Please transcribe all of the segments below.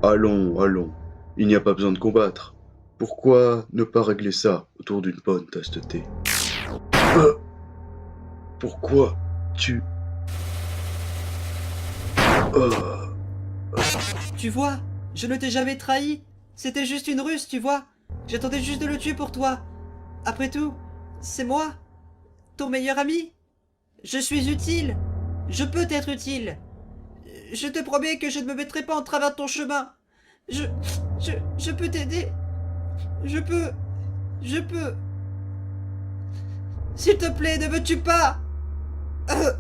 Allons, allons, il n'y a pas besoin de combattre. Pourquoi ne pas régler ça autour d'une bonne tasse de thé? Euh, Pourquoi tu... Euh, Tu vois, je ne t'ai jamais trahi. C'était juste une ruse, tu vois. J'attendais juste de le tuer pour toi. Après tout, c'est moi, ton meilleur ami. Je suis utile. Je peux t'être utile. Je te promets que je ne me mettrai pas en travers de ton chemin. Je... je peux t'aider. Je peux... Je peux... S'il te plaît, ne me tue pas. Euh,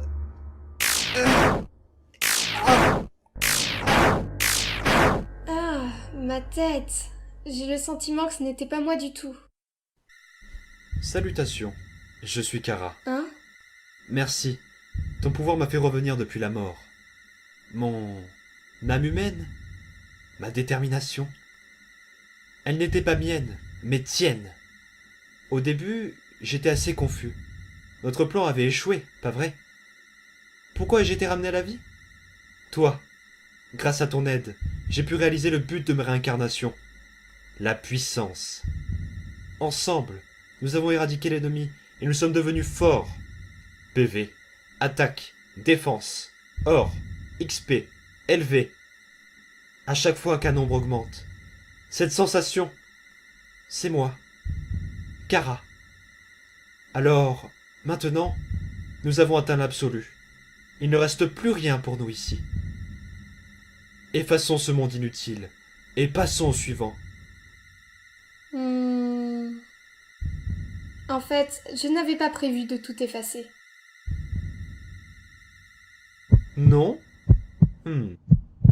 Ah, ma tête. J'ai le sentiment que ce n'était pas moi du tout. Salutations, je suis Kara. Hein? Merci, ton pouvoir m'a fait revenir depuis la mort. Mon âme humaine, ma détermination, elle n'était pas mienne, mais tienne. Au début, j'étais assez confus. Notre plan avait échoué, pas vrai? Pourquoi ai-je été ramené à la vie? Toi, grâce à ton aide, j'ai pu réaliser le but de ma réincarnation. La puissance. Ensemble, nous avons éradiqué l'ennemi et nous sommes devenus forts. PV, attaque, défense, or, XP, LV. À chaque fois qu'un nombre augmente. Cette sensation, c'est moi. Kara. Alors, maintenant, nous avons atteint l'absolu. Il ne reste plus rien pour nous ici. Effaçons ce monde inutile et passons au suivant. En fait, je n'avais pas prévu de tout effacer. Non?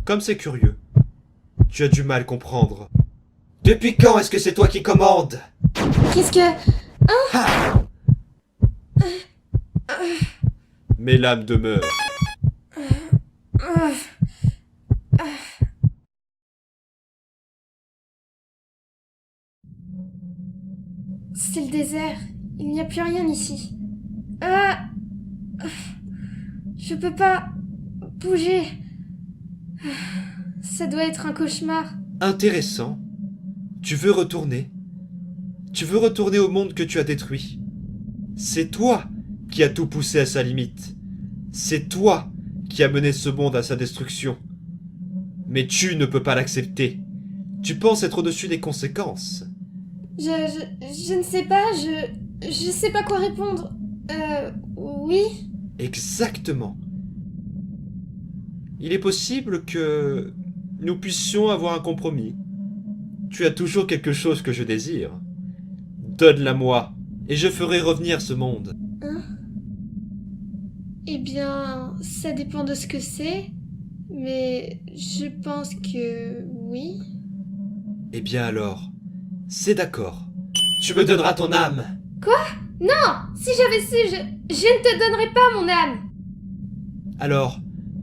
Comme c'est curieux. Tu as du mal comprendre. Depuis quand est-ce que c'est toi qui commandes? Qu'est-ce que... Mais l'âme demeure. C'est le désert. Il n'y a plus rien ici. Ah! Je peux pas bouger. Ça doit être un cauchemar. Intéressant. Tu veux retourner? Tu veux retourner au monde que tu as détruit? C'est toi qui as tout poussé à sa limite. C'est toi qui as mené ce monde à sa destruction. Mais tu ne peux pas l'accepter. Tu penses être au-dessus des conséquences. Je ne sais pas, je sais pas quoi répondre. Oui? Exactement. Il est possible que nous puissions avoir un compromis. Tu as toujours quelque chose que je désire. Donne-la-moi, et je ferai revenir ce monde. Hein? Eh bien, ça dépend de ce que c'est, mais je pense que oui. Eh bien alors, c'est d'accord. Tu me donneras ton âme. Non! Si j'avais su, je ne te donnerais pas mon âme! Alors,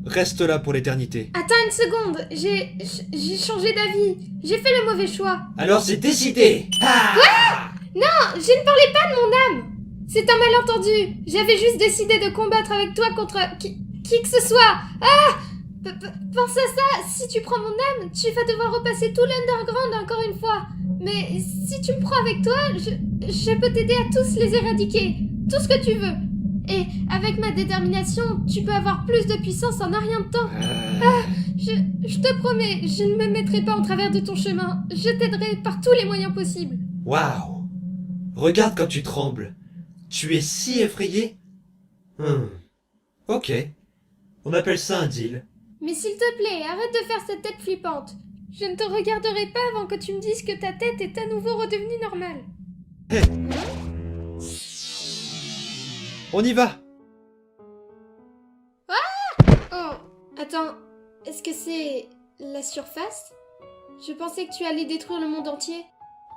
reste là pour l'éternité. Attends une seconde, j'ai changé d'avis. J'ai fait le mauvais choix. Alors c'est décidé. Non, je ne parlais pas de mon âme. C'est un malentendu. J'avais juste décidé de combattre avec toi contre qui que ce soit. Ah! Pense à ça, si tu prends mon âme, tu vas devoir repasser tout l'underground encore une fois. Mais si tu me prends avec toi, je peux t'aider à tous les éradiquer. Tout ce que tu veux. Et avec ma détermination, tu peux avoir plus de puissance en un rien de temps. Je te promets, je ne me mettrai pas en travers de ton chemin. Je t'aiderai par tous les moyens possibles. Waouh. Regarde quand tu trembles. Tu es si effrayé. Ok. On appelle ça un deal. Mais s'il te plaît, arrête de faire cette tête flippante. Je ne te regarderai pas avant que tu me dises que ta tête est à nouveau redevenue normale. On y va. Oh, attends, est-ce que c'est la surface? Je pensais que tu allais détruire le monde entier.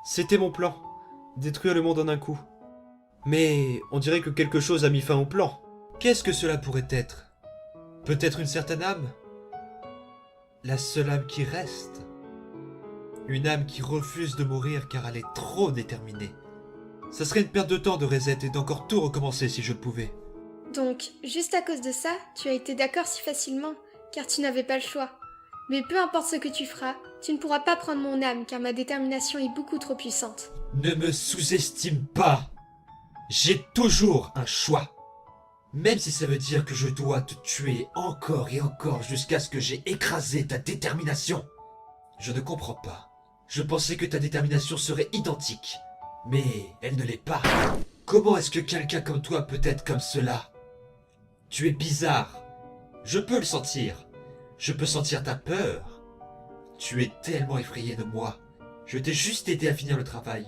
C'était mon plan. Détruire le monde en un coup. Mais on dirait que quelque chose a mis fin au plan. Qu'est-ce que cela pourrait être? Peut-être une certaine âme? La seule âme qui reste. Une âme qui refuse de mourir car elle est trop déterminée. Ça serait une perte de temps de reset et d'encore tout recommencer si je le pouvais. Donc, juste à cause de ça, tu as été d'accord si facilement, car tu n'avais pas le choix. Mais peu importe ce que tu feras, tu ne pourras pas prendre mon âme car ma détermination est beaucoup trop puissante. Ne me sous-estime pas. J'ai toujours un choix. Même si ça veut dire que je dois te tuer encore et encore jusqu'à ce que j'ai écrasé ta détermination. Je ne comprends pas. Je pensais que ta détermination serait identique. Mais elle ne l'est pas. Comment est-ce que quelqu'un comme toi peut être comme cela? Tu es bizarre. Je peux le sentir. Je peux sentir ta peur. Tu es tellement effrayé de moi. Je t'ai juste aidé à finir le travail.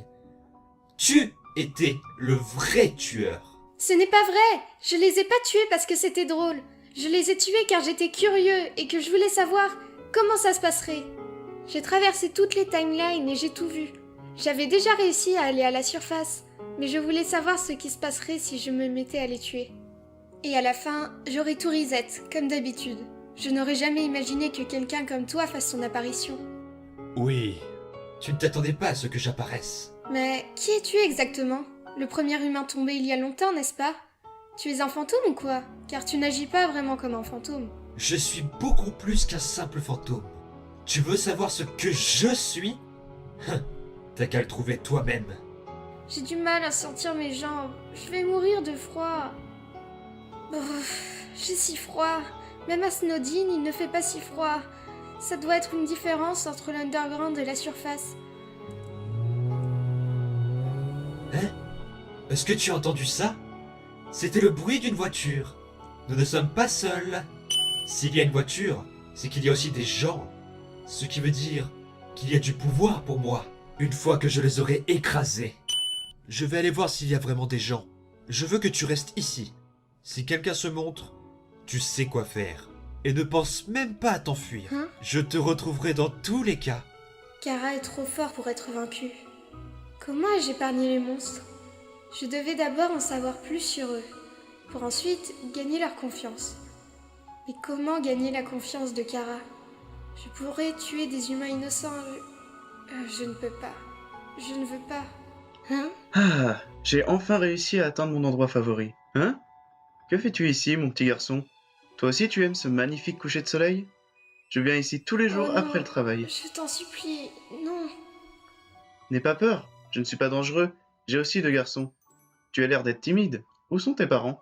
Tu étais le vrai tueur. Ce n'est pas vrai! Je les ai pas tués parce que c'était drôle. Je les ai tués car j'étais curieux et que je voulais savoir comment ça se passerait. J'ai traversé toutes les timelines et j'ai tout vu. J'avais déjà réussi à aller à la surface, mais je voulais savoir ce qui se passerait si je me mettais à les tuer. Et à la fin, j'aurais tout reset, comme d'habitude. Je n'aurais jamais imaginé que quelqu'un comme toi fasse son apparition. Oui, tu ne t'attendais pas à ce que j'apparaisse. Mais qui es-tu exactement? Le premier humain tombé il y a longtemps, n'est-ce pas? Tu es un fantôme ou quoi? Car tu n'agis pas vraiment comme un fantôme. Je suis beaucoup plus qu'un simple fantôme. Tu veux savoir ce que je suis? T'as qu'à le trouver toi-même. J'ai du mal à sentir mes jambes. Je vais mourir de froid. J'ai si froid. Même à Snowdin, il ne fait pas si froid. Ça doit être une différence entre l'underground et la surface. Hein? Est-ce que tu as entendu ça? C'était le bruit d'une voiture. Nous ne sommes pas seuls. S'il y a une voiture, c'est qu'il y a aussi des gens. Ce qui veut dire qu'il y a du pouvoir pour moi, une fois que je les aurai écrasés. Je vais aller voir s'il y a vraiment des gens. Je veux que tu restes ici. Si quelqu'un se montre, tu sais quoi faire. Et ne pense même pas à t'enfuir. Hein? Je te retrouverai dans tous les cas. Kara est trop fort pour être vaincu. Comment ai-je épargné les monstres? Je devais d'abord en savoir plus sur eux, pour ensuite gagner leur confiance. Mais comment gagner la confiance de Kara? Je pourrais tuer des humains innocents. Je ne peux pas. Je ne veux pas. Hein? Ah, j'ai enfin réussi à atteindre mon endroit favori. Hein? Que fais-tu ici, mon petit garçon? Toi aussi tu aimes ce magnifique coucher de soleil? Je viens ici tous les jours Oh non, après le travail. Je t'en supplie, non. N'aie pas peur, je ne suis pas dangereux. J'ai aussi deux garçons. Tu as l'air d'être timide. Où sont tes parents?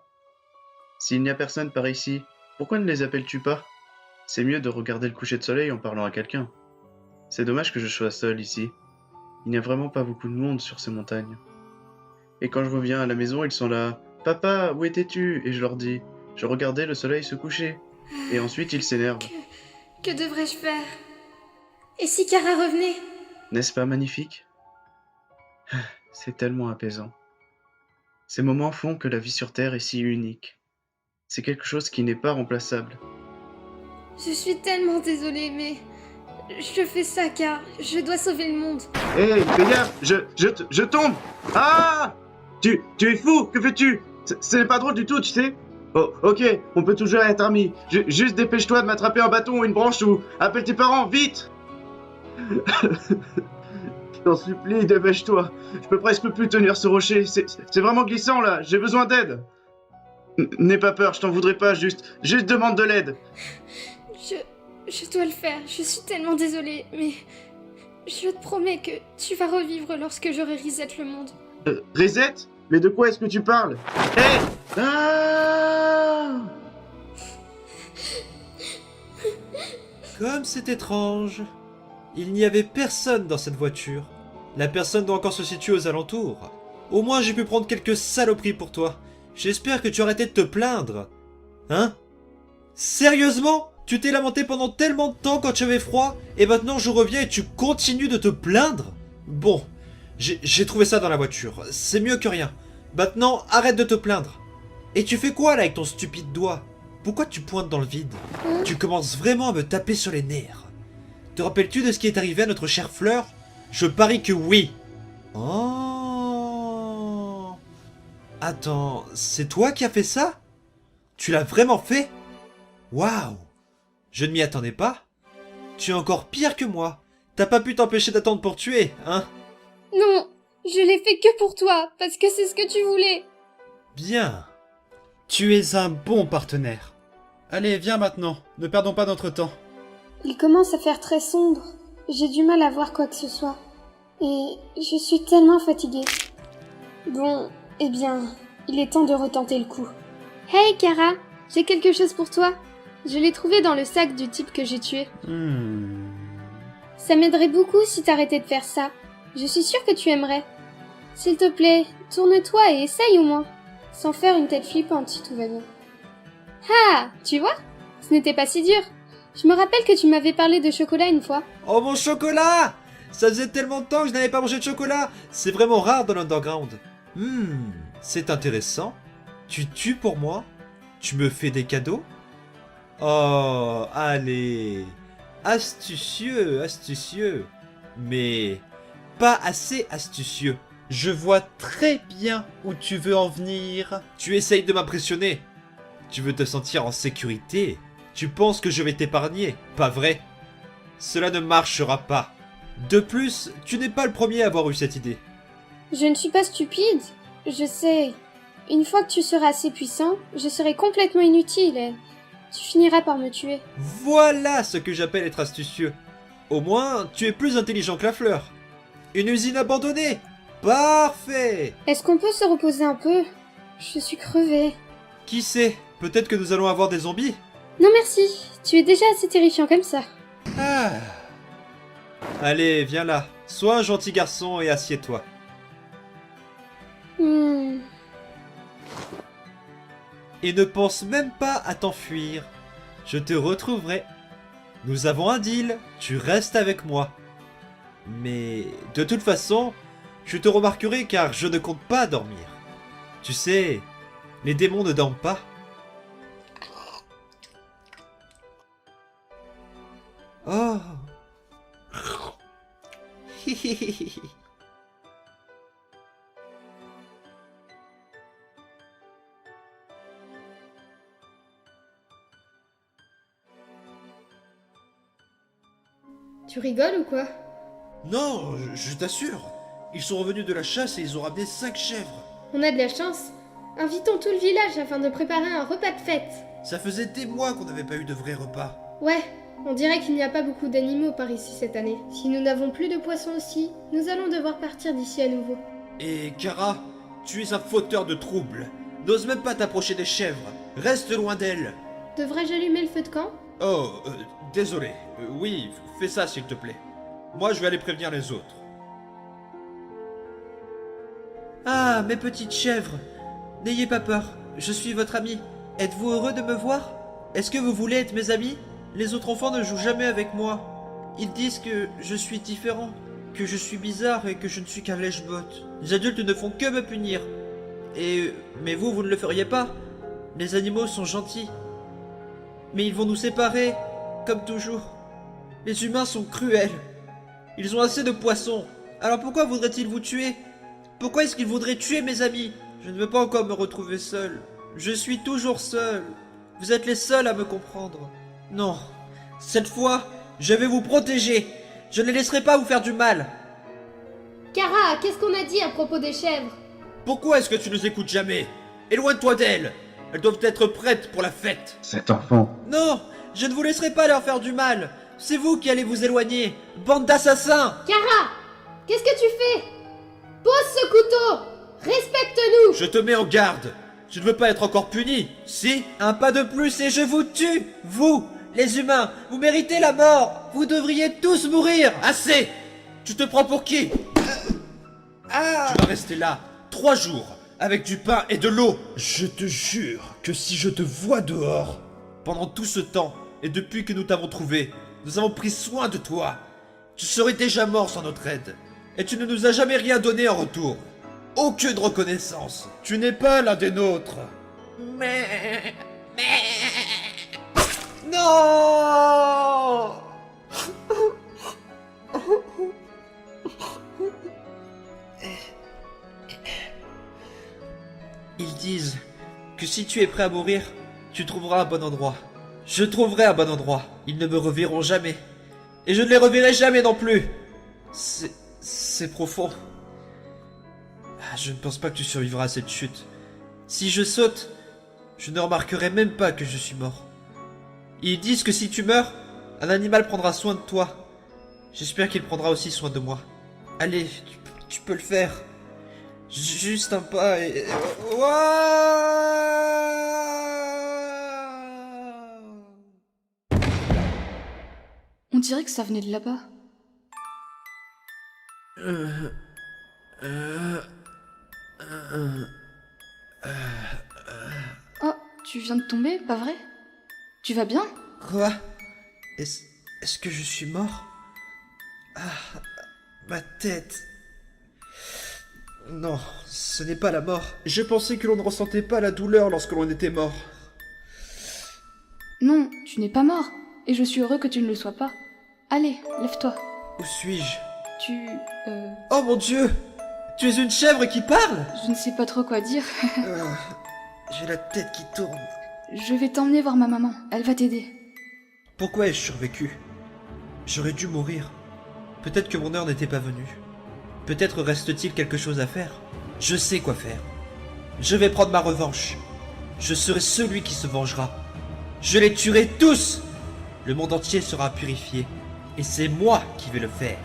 S'il n'y a personne par ici, pourquoi ne les appelles-tu pas? C'est mieux de regarder le coucher de soleil en parlant à quelqu'un. C'est dommage que je sois seul ici. Il n'y a vraiment pas beaucoup de monde sur ces montagnes. Et quand je reviens à la maison, ils sont là. Papa, où étais-tu? Et je leur dis. Je regardais le soleil se coucher. Et ensuite ils s'énervent. Que devrais-je faire? Et si Kara revenait? N'est-ce pas magnifique? C'est tellement apaisant. Ces moments font que la vie sur Terre est si unique. C'est quelque chose qui n'est pas remplaçable. Je suis tellement désolée, mais je fais ça car je dois sauver le monde. Hé, fais gaffe, je tombe! Ah! Tu es fou, que fais-tu? Ce n'est pas drôle du tout, tu sais? Oh, ok, on peut toujours être amis. Juste dépêche-toi de m'attraper un bâton ou une branche ou appelle tes parents, vite! Je t'en supplie, dépêche-toi. Je peux presque plus tenir ce rocher. C'est vraiment glissant là, j'ai besoin d'aide. N'aie pas peur, je t'en voudrais pas, juste demande de l'aide. Je dois le faire, je suis tellement désolée, mais je te promets que tu vas revivre lorsque j'aurai reset le monde. Reset? Mais de quoi est-ce que tu parles? Hé! Ah! Comme c'est étrange. Il n'y avait personne dans cette voiture. La personne doit encore se situer aux alentours. Au moins j'ai pu prendre quelques saloperies pour toi. J'espère que tu as arrêté de te plaindre. Hein? Sérieusement? Tu t'es lamenté pendant tellement de temps quand tu avais froid, et maintenant je reviens et tu continues de te plaindre? Bon, j'ai trouvé ça dans la voiture. C'est mieux que rien. Maintenant, arrête de te plaindre. Et tu fais quoi là avec ton stupide doigt? Pourquoi tu pointes dans le vide? Tu commences vraiment à me taper sur les nerfs. Te rappelles-tu de ce qui est arrivé à notre chère Fleur? Je parie que oui. Oh. Attends, c'est toi qui as fait ça? Tu l'as vraiment fait? Waouh. Je ne m'y attendais pas. Tu es encore pire que moi. T'as pas pu t'empêcher d'attendre pour tuer, hein? Non, je l'ai fait que pour toi, parce que c'est ce que tu voulais. Bien. Tu es un bon partenaire. Allez, viens maintenant, ne perdons pas notre temps. Il commence à faire très sombre. J'ai du mal à voir quoi que ce soit. Et je suis tellement fatiguée. Bon, eh bien, il est temps de retenter le coup. Hey Kara, j'ai quelque chose pour toi. Je l'ai trouvé dans le sac du type que j'ai tué. Ça m'aiderait beaucoup si t'arrêtais de faire ça. Je suis sûre que tu aimerais. S'il te plaît, tourne-toi et essaye au moins. Sans faire une tête flippante si tout va bien. Ah, tu vois? Ce n'était pas si dur. Je me rappelle que tu m'avais parlé de chocolat une fois. Oh mon chocolat! Ça faisait tellement de temps que je n'avais pas mangé de chocolat. C'est vraiment rare dans l'underground. C'est intéressant. Tu tues pour moi? Tu me fais des cadeaux? Oh, allez. Astucieux, astucieux. Mais pas assez astucieux. Je vois très bien où tu veux en venir. Tu essayes de m'impressionner. Tu veux te sentir en sécurité. Tu penses que je vais t'épargner, pas vrai? Cela ne marchera pas. De plus, tu n'es pas le premier à avoir eu cette idée. Je ne suis pas stupide. Je sais. Une fois que tu seras assez puissant, je serai complètement inutile et tu finiras par me tuer. Voilà ce que j'appelle être astucieux. Au moins, tu es plus intelligent que la fleur. Une usine abandonnée. Parfait. Est-ce qu'on peut se reposer un peu? Je suis crevée. Qui sait? Peut-être que nous allons avoir des zombies. Non merci, tu es déjà assez terrifiant comme ça. Ah. Allez, viens là. Sois un gentil garçon et assieds-toi. Et ne pense même pas à t'enfuir. Je te retrouverai. Nous avons un deal. Tu restes avec moi. Mais de toute façon, je te remarquerai car je ne compte pas dormir. Tu sais, les démons ne dorment pas. Oh. Tu rigoles ou quoi? Non, je t'assure. Ils sont revenus de la chasse et ils ont ramené 5 chèvres. On a de la chance. Invitons tout le village afin de préparer un repas de fête. Ça faisait des mois qu'on n'avait pas eu de vrai repas. Ouais, on dirait qu'il n'y a pas beaucoup d'animaux par ici cette année. Si nous n'avons plus de poissons aussi, nous allons devoir partir d'ici à nouveau. Et Kara, tu es un fauteur de troubles. N'ose même pas t'approcher des chèvres. Reste loin d'elles. Devrais-je allumer le feu de camp? Oh, désolé. Oui, fais ça s'il te plaît. Moi, je vais aller prévenir les autres. Ah, mes petites chèvres. N'ayez pas peur, je suis votre ami. Êtes-vous heureux de me voir? Est-ce que vous voulez être mes amis? Les autres enfants ne jouent jamais avec moi. Ils disent que je suis différent, que je suis bizarre et que je ne suis qu'un lèche-botte. Les adultes ne font que me punir. Mais vous ne le feriez pas. Les animaux sont gentils. Mais ils vont nous séparer, comme toujours. Les humains sont cruels. Ils ont assez de poissons. Alors pourquoi voudraient-ils vous tuer? Pourquoi est-ce qu'ils voudraient tuer mes amis? Je ne veux pas encore me retrouver seul. Je suis toujours seul. Vous êtes les seuls à me comprendre. Non. Cette fois, je vais vous protéger. Je ne les laisserai pas vous faire du mal. Kara, qu'est-ce qu'on a dit à propos des chèvres? Pourquoi est-ce que tu nous écoutes jamais? Éloigne-toi d'elles. Elles doivent être prêtes pour la fête. Cet enfant. Non, je ne vous laisserai pas leur faire du mal. C'est vous qui allez vous éloigner. Bande d'assassins. Kara, qu'est-ce que tu fais? Pose ce couteau. Respecte-nous. Je te mets en garde. Je ne veux pas être encore puni. Si, un pas de plus et je vous tue. Vous, les humains, vous méritez la mort. Vous devriez tous mourir. Assez. Tu te prends pour qui? Tu vas rester là 3 jours avec du pain et de l'eau. Je te jure que si je te vois dehors, pendant tout ce temps et depuis que nous t'avons trouvé, nous avons pris soin de toi. Tu serais déjà mort sans notre aide. Et tu ne nous as jamais rien donné en retour. Aucune reconnaissance. Tu n'es pas l'un des nôtres. Mais... Non. Ils disent que si tu es prêt à mourir, tu trouveras un bon endroit. Je trouverai un bon endroit. Ils ne me reverront jamais. Et je ne les reverrai jamais non plus. C'est profond. Je ne pense pas que tu survivras à cette chute. Si je saute, je ne remarquerai même pas que je suis mort. Ils disent que si tu meurs, Un animal prendra soin de toi. J'espère qu'il prendra aussi soin de moi. Allez, tu peux le faire. Juste un pas et... Ouah. On dirait que ça venait de là-bas. Oh, tu viens de tomber, pas vrai? Tu vas bien? Quoi? Est-ce que je suis mort? Ah, ma tête. Non, ce n'est pas la mort. Je pensais que l'on ne ressentait pas la douleur lorsque l'on était mort. Non, tu n'es pas mort. Et je suis heureux que tu ne le sois pas. Allez, lève-toi. Où suis-je? Tu... Oh mon Dieu! Tu es une chèvre qui parle? Je ne sais pas trop quoi dire. J'ai la tête qui tourne. Je vais t'emmener voir ma maman. Elle va t'aider. Pourquoi ai-je survécu? J'aurais dû mourir. Peut-être que mon heure n'était pas venue. Peut-être reste-t-il quelque chose à faire. Je sais quoi faire. Je vais prendre ma revanche. Je serai celui qui se vengera. Je les tuerai tous! Le monde entier sera purifié. Et c'est moi qui vais le faire.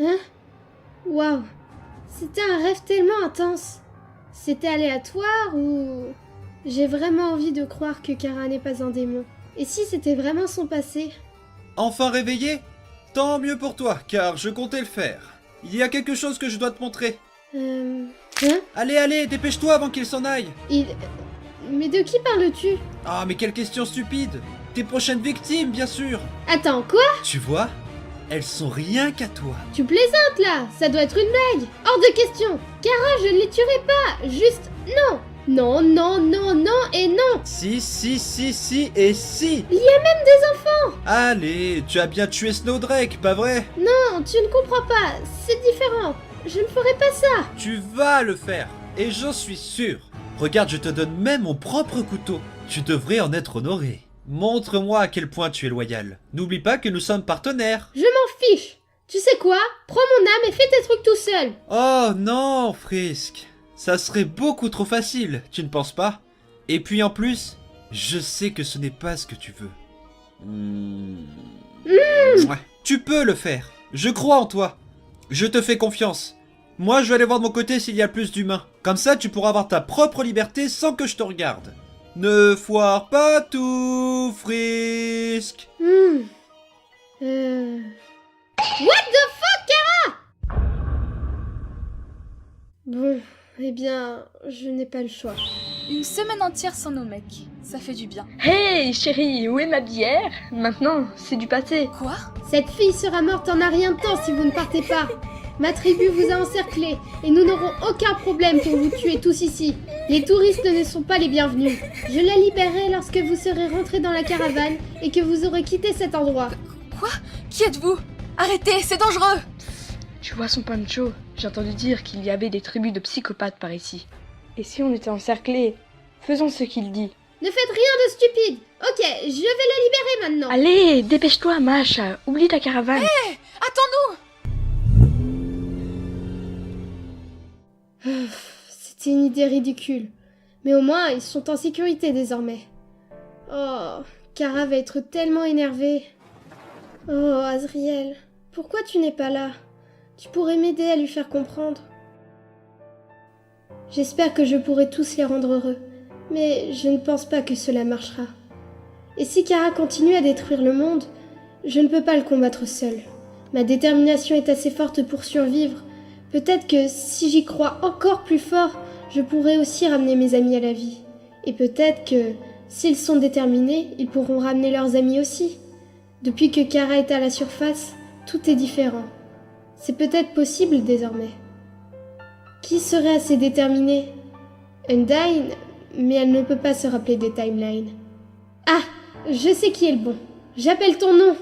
Hein? Waouh! C'était un rêve tellement intense. C'était aléatoire ou... J'ai vraiment envie de croire que Kara n'est pas un démon. Et si c'était vraiment son passé? Enfin réveillé? Tant mieux pour toi, car je comptais le faire. Il y a quelque chose que je dois te montrer. Hein? Allez, dépêche-toi avant qu'il s'en aille. Mais de qui parles-tu? Ah, mais quelle question stupide. Tes prochaines victimes, bien sûr. Attends, quoi? Tu vois? Elles sont rien qu'à toi. Tu plaisantes là? Ça doit être une blague! Hors de question! Kara, je ne les tuerai pas! Juste... non! Non, non, non, non et non! Si, et si. Il y a même des enfants! Allez, tu as bien tué Snowdrake, pas vrai? Non, tu ne comprends pas, c'est différent. Je ne ferai pas ça. Tu vas le faire, et j'en suis sûr. Regarde, je te donne même mon propre couteau. Tu devrais en être honoré. Montre-moi à quel point tu es loyal. N'oublie pas que nous sommes partenaires. Je m'en fiche. Tu sais quoi? Prends mon âme et fais tes trucs tout seul. Oh non, Frisk. Ça serait beaucoup trop facile, tu ne penses pas? Et puis en plus, je sais que ce n'est pas ce que tu veux. Ouais. Tu peux le faire. Je crois en toi. Je te fais confiance. Moi, je vais aller voir de mon côté s'il y a plus d'humains. Comme ça, tu pourras avoir ta propre liberté sans que je te regarde. Ne foire pas tout, Frisk. What the fuck, Kara? Bon, eh bien, je n'ai pas le choix. Une semaine entière sans nos mecs, ça fait du bien. Hey chérie, où est ma bière? Maintenant, c'est du passé. Quoi? Cette fille sera morte en un rien de temps si vous ne partez pas. Ma tribu vous a encerclé et nous n'aurons aucun problème pour vous tuer tous ici. Les touristes ne sont pas les bienvenus. Je la libérerai lorsque vous serez rentrés dans la caravane et que vous aurez quitté cet endroit. Quoi? Qui êtes-vous? Arrêtez, c'est dangereux! Tu vois son Pancho, j'ai entendu dire qu'il y avait des tribus de psychopathes par ici. Et si on était encerclés? Faisons ce qu'il dit. Ne faites rien de stupide. Ok, je vais la libérer maintenant. Allez, dépêche-toi, Masha. Oublie ta caravane. Hé! Attends-nous! C'était une idée ridicule. Mais au moins, ils sont en sécurité désormais. Oh, Kara va être tellement énervée. Oh, Azriel, pourquoi tu n'es pas là? Tu pourrais m'aider à lui faire comprendre. J'espère que je pourrai tous les rendre heureux, mais je ne pense pas que cela marchera. Et si Kara continue à détruire le monde, je ne peux pas le combattre seule. Ma détermination est assez forte pour survivre. Peut-être que si j'y crois encore plus fort, je pourrai aussi ramener mes amis à la vie. Et peut-être que, s'ils sont déterminés, ils pourront ramener leurs amis aussi. Depuis que Kara est à la surface, tout est différent. C'est peut-être possible désormais. Qui serait assez déterminé? Undyne, mais elle ne peut pas se rappeler des timelines. Ah, je sais qui est le bon. J'appelle ton nom.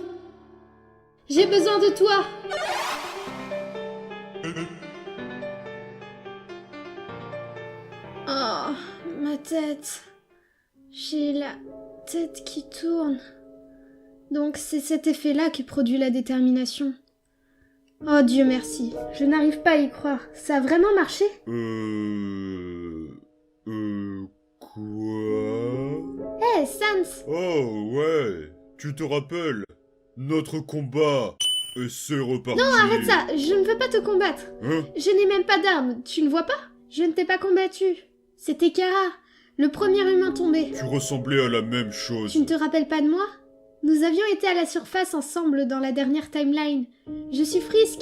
J'ai besoin de toi. Oh, ma tête. J'ai la tête qui tourne. Donc c'est cet effet-là qui produit la détermination. Oh Dieu merci, je n'arrive pas à y croire. Ça a vraiment marché? Quoi? Hé, Sans! Oh ouais, tu te rappelles notre combat et c'est reparti. Non, arrête ça! Je ne veux pas te combattre! Hein? Je n'ai même pas d'armes, tu ne vois pas? Je ne t'ai pas combattu. C'était Kara, le premier humain tombé. Tu ressemblais à la même chose. Tu ne te rappelles pas de moi? Nous avions été à la surface ensemble dans la dernière timeline. Je suis Frisk.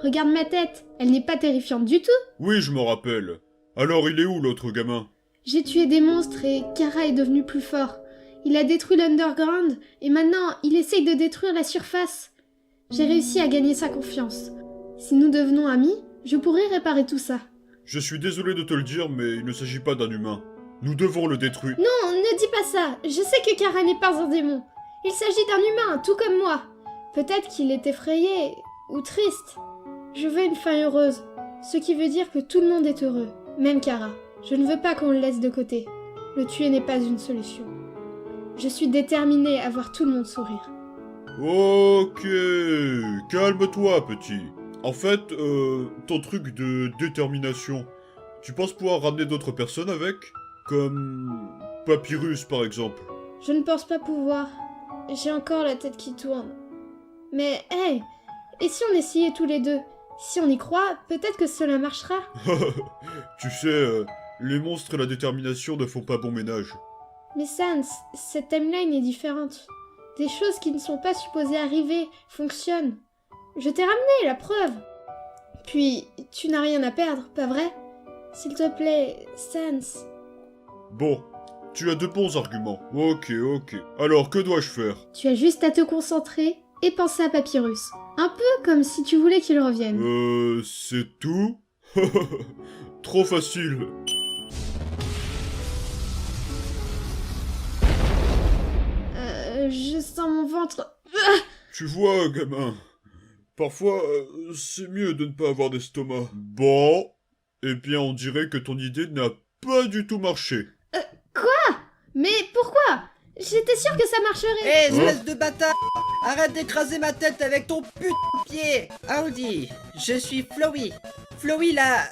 Regarde ma tête, elle n'est pas terrifiante du tout. Oui, je m'en rappelle. Alors il est où l'autre gamin? J'ai tué des monstres et Kara est devenu plus fort. Il a détruit l'Underground et maintenant il essaye de détruire la surface. J'ai réussi à gagner sa confiance. Si nous devenons amis, je pourrai réparer tout ça. Je suis désolé de te le dire, mais il ne s'agit pas d'un humain. Nous devons le détruire. Non, ne dis pas ça. Je sais que Kara n'est pas un démon. Il s'agit d'un humain, tout comme moi. Peut-être qu'il est effrayé ou triste. Je veux une fin heureuse, ce qui veut dire que tout le monde est heureux, même Kara. Je ne veux pas qu'on le laisse de côté. Le tuer n'est pas une solution. Je suis déterminée à voir tout le monde sourire. Ok, calme-toi, petit. En fait, ton truc de détermination, tu penses pouvoir ramener d'autres personnes avec? Comme Papyrus, par exemple. Je ne pense pas pouvoir. J'ai encore la tête qui tourne. Mais, hey, et si on essayait tous les deux? Si on y croit, peut-être que cela marchera. Tu sais, les monstres et la détermination ne font pas bon ménage. Mais Sans, cette timeline est différente. Des choses qui ne sont pas supposées arriver fonctionnent. Je t'ai ramené, la preuve. Puis, tu n'as rien à perdre, pas vrai? S'il te plaît, Sans. Bon, tu as de bons arguments. Ok. Alors, que dois-je faire? Tu as juste à te concentrer et penser à Papyrus. Un peu comme si tu voulais qu'il revienne. C'est tout? Trop facile. Je sens mon ventre. Tu vois, gamin, parfois, c'est mieux de ne pas avoir d'estomac. Bon, eh bien, on dirait que ton idée n'a pas du tout marché. Quoi? Mais pourquoi? J'étais sûre que ça marcherait. Hé, espèce de bâtard! Arrête d'écraser ma tête avec ton putain de pied! Howdy, je suis Flowey. Flowey là...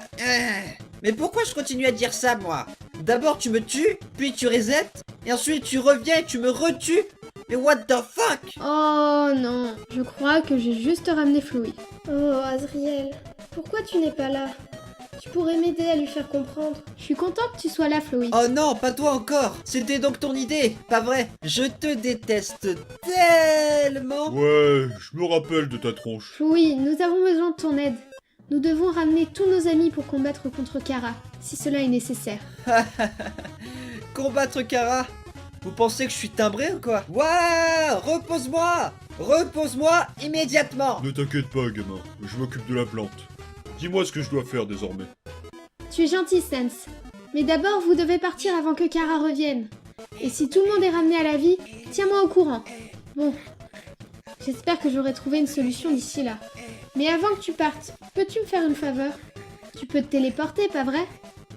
Mais pourquoi je continue à dire ça, moi? D'abord tu me tues, puis tu resets, et ensuite tu reviens et tu me retues? Mais what the fuck? Oh non, je crois que j'ai juste ramené Flowey. Oh Azriel, pourquoi tu n'es pas là? Tu pourrais m'aider à lui faire comprendre. Je suis content que tu sois là, Flowey. Oh non, pas toi encore! C'était donc ton idée, pas vrai? Je te déteste tellement! Ouais, je me rappelle de ta tronche. Flowey, nous avons besoin de ton aide. Nous devons ramener tous nos amis pour combattre contre Kara, si cela est nécessaire. Combattre Kara? Vous pensez que je suis timbré ou quoi? Waouh! Repose-moi! Repose-moi immédiatement! Ne t'inquiète pas, gamin, je m'occupe de la plante. Dis-moi ce que je dois faire désormais. Tu es gentil, Sans. Mais d'abord, vous devez partir avant que Kara revienne. Et si tout le monde est ramené à la vie, tiens-moi au courant. Bon, j'espère que j'aurai trouvé une solution d'ici là. Mais avant que tu partes, peux-tu me faire une faveur? Tu peux te téléporter, pas vrai?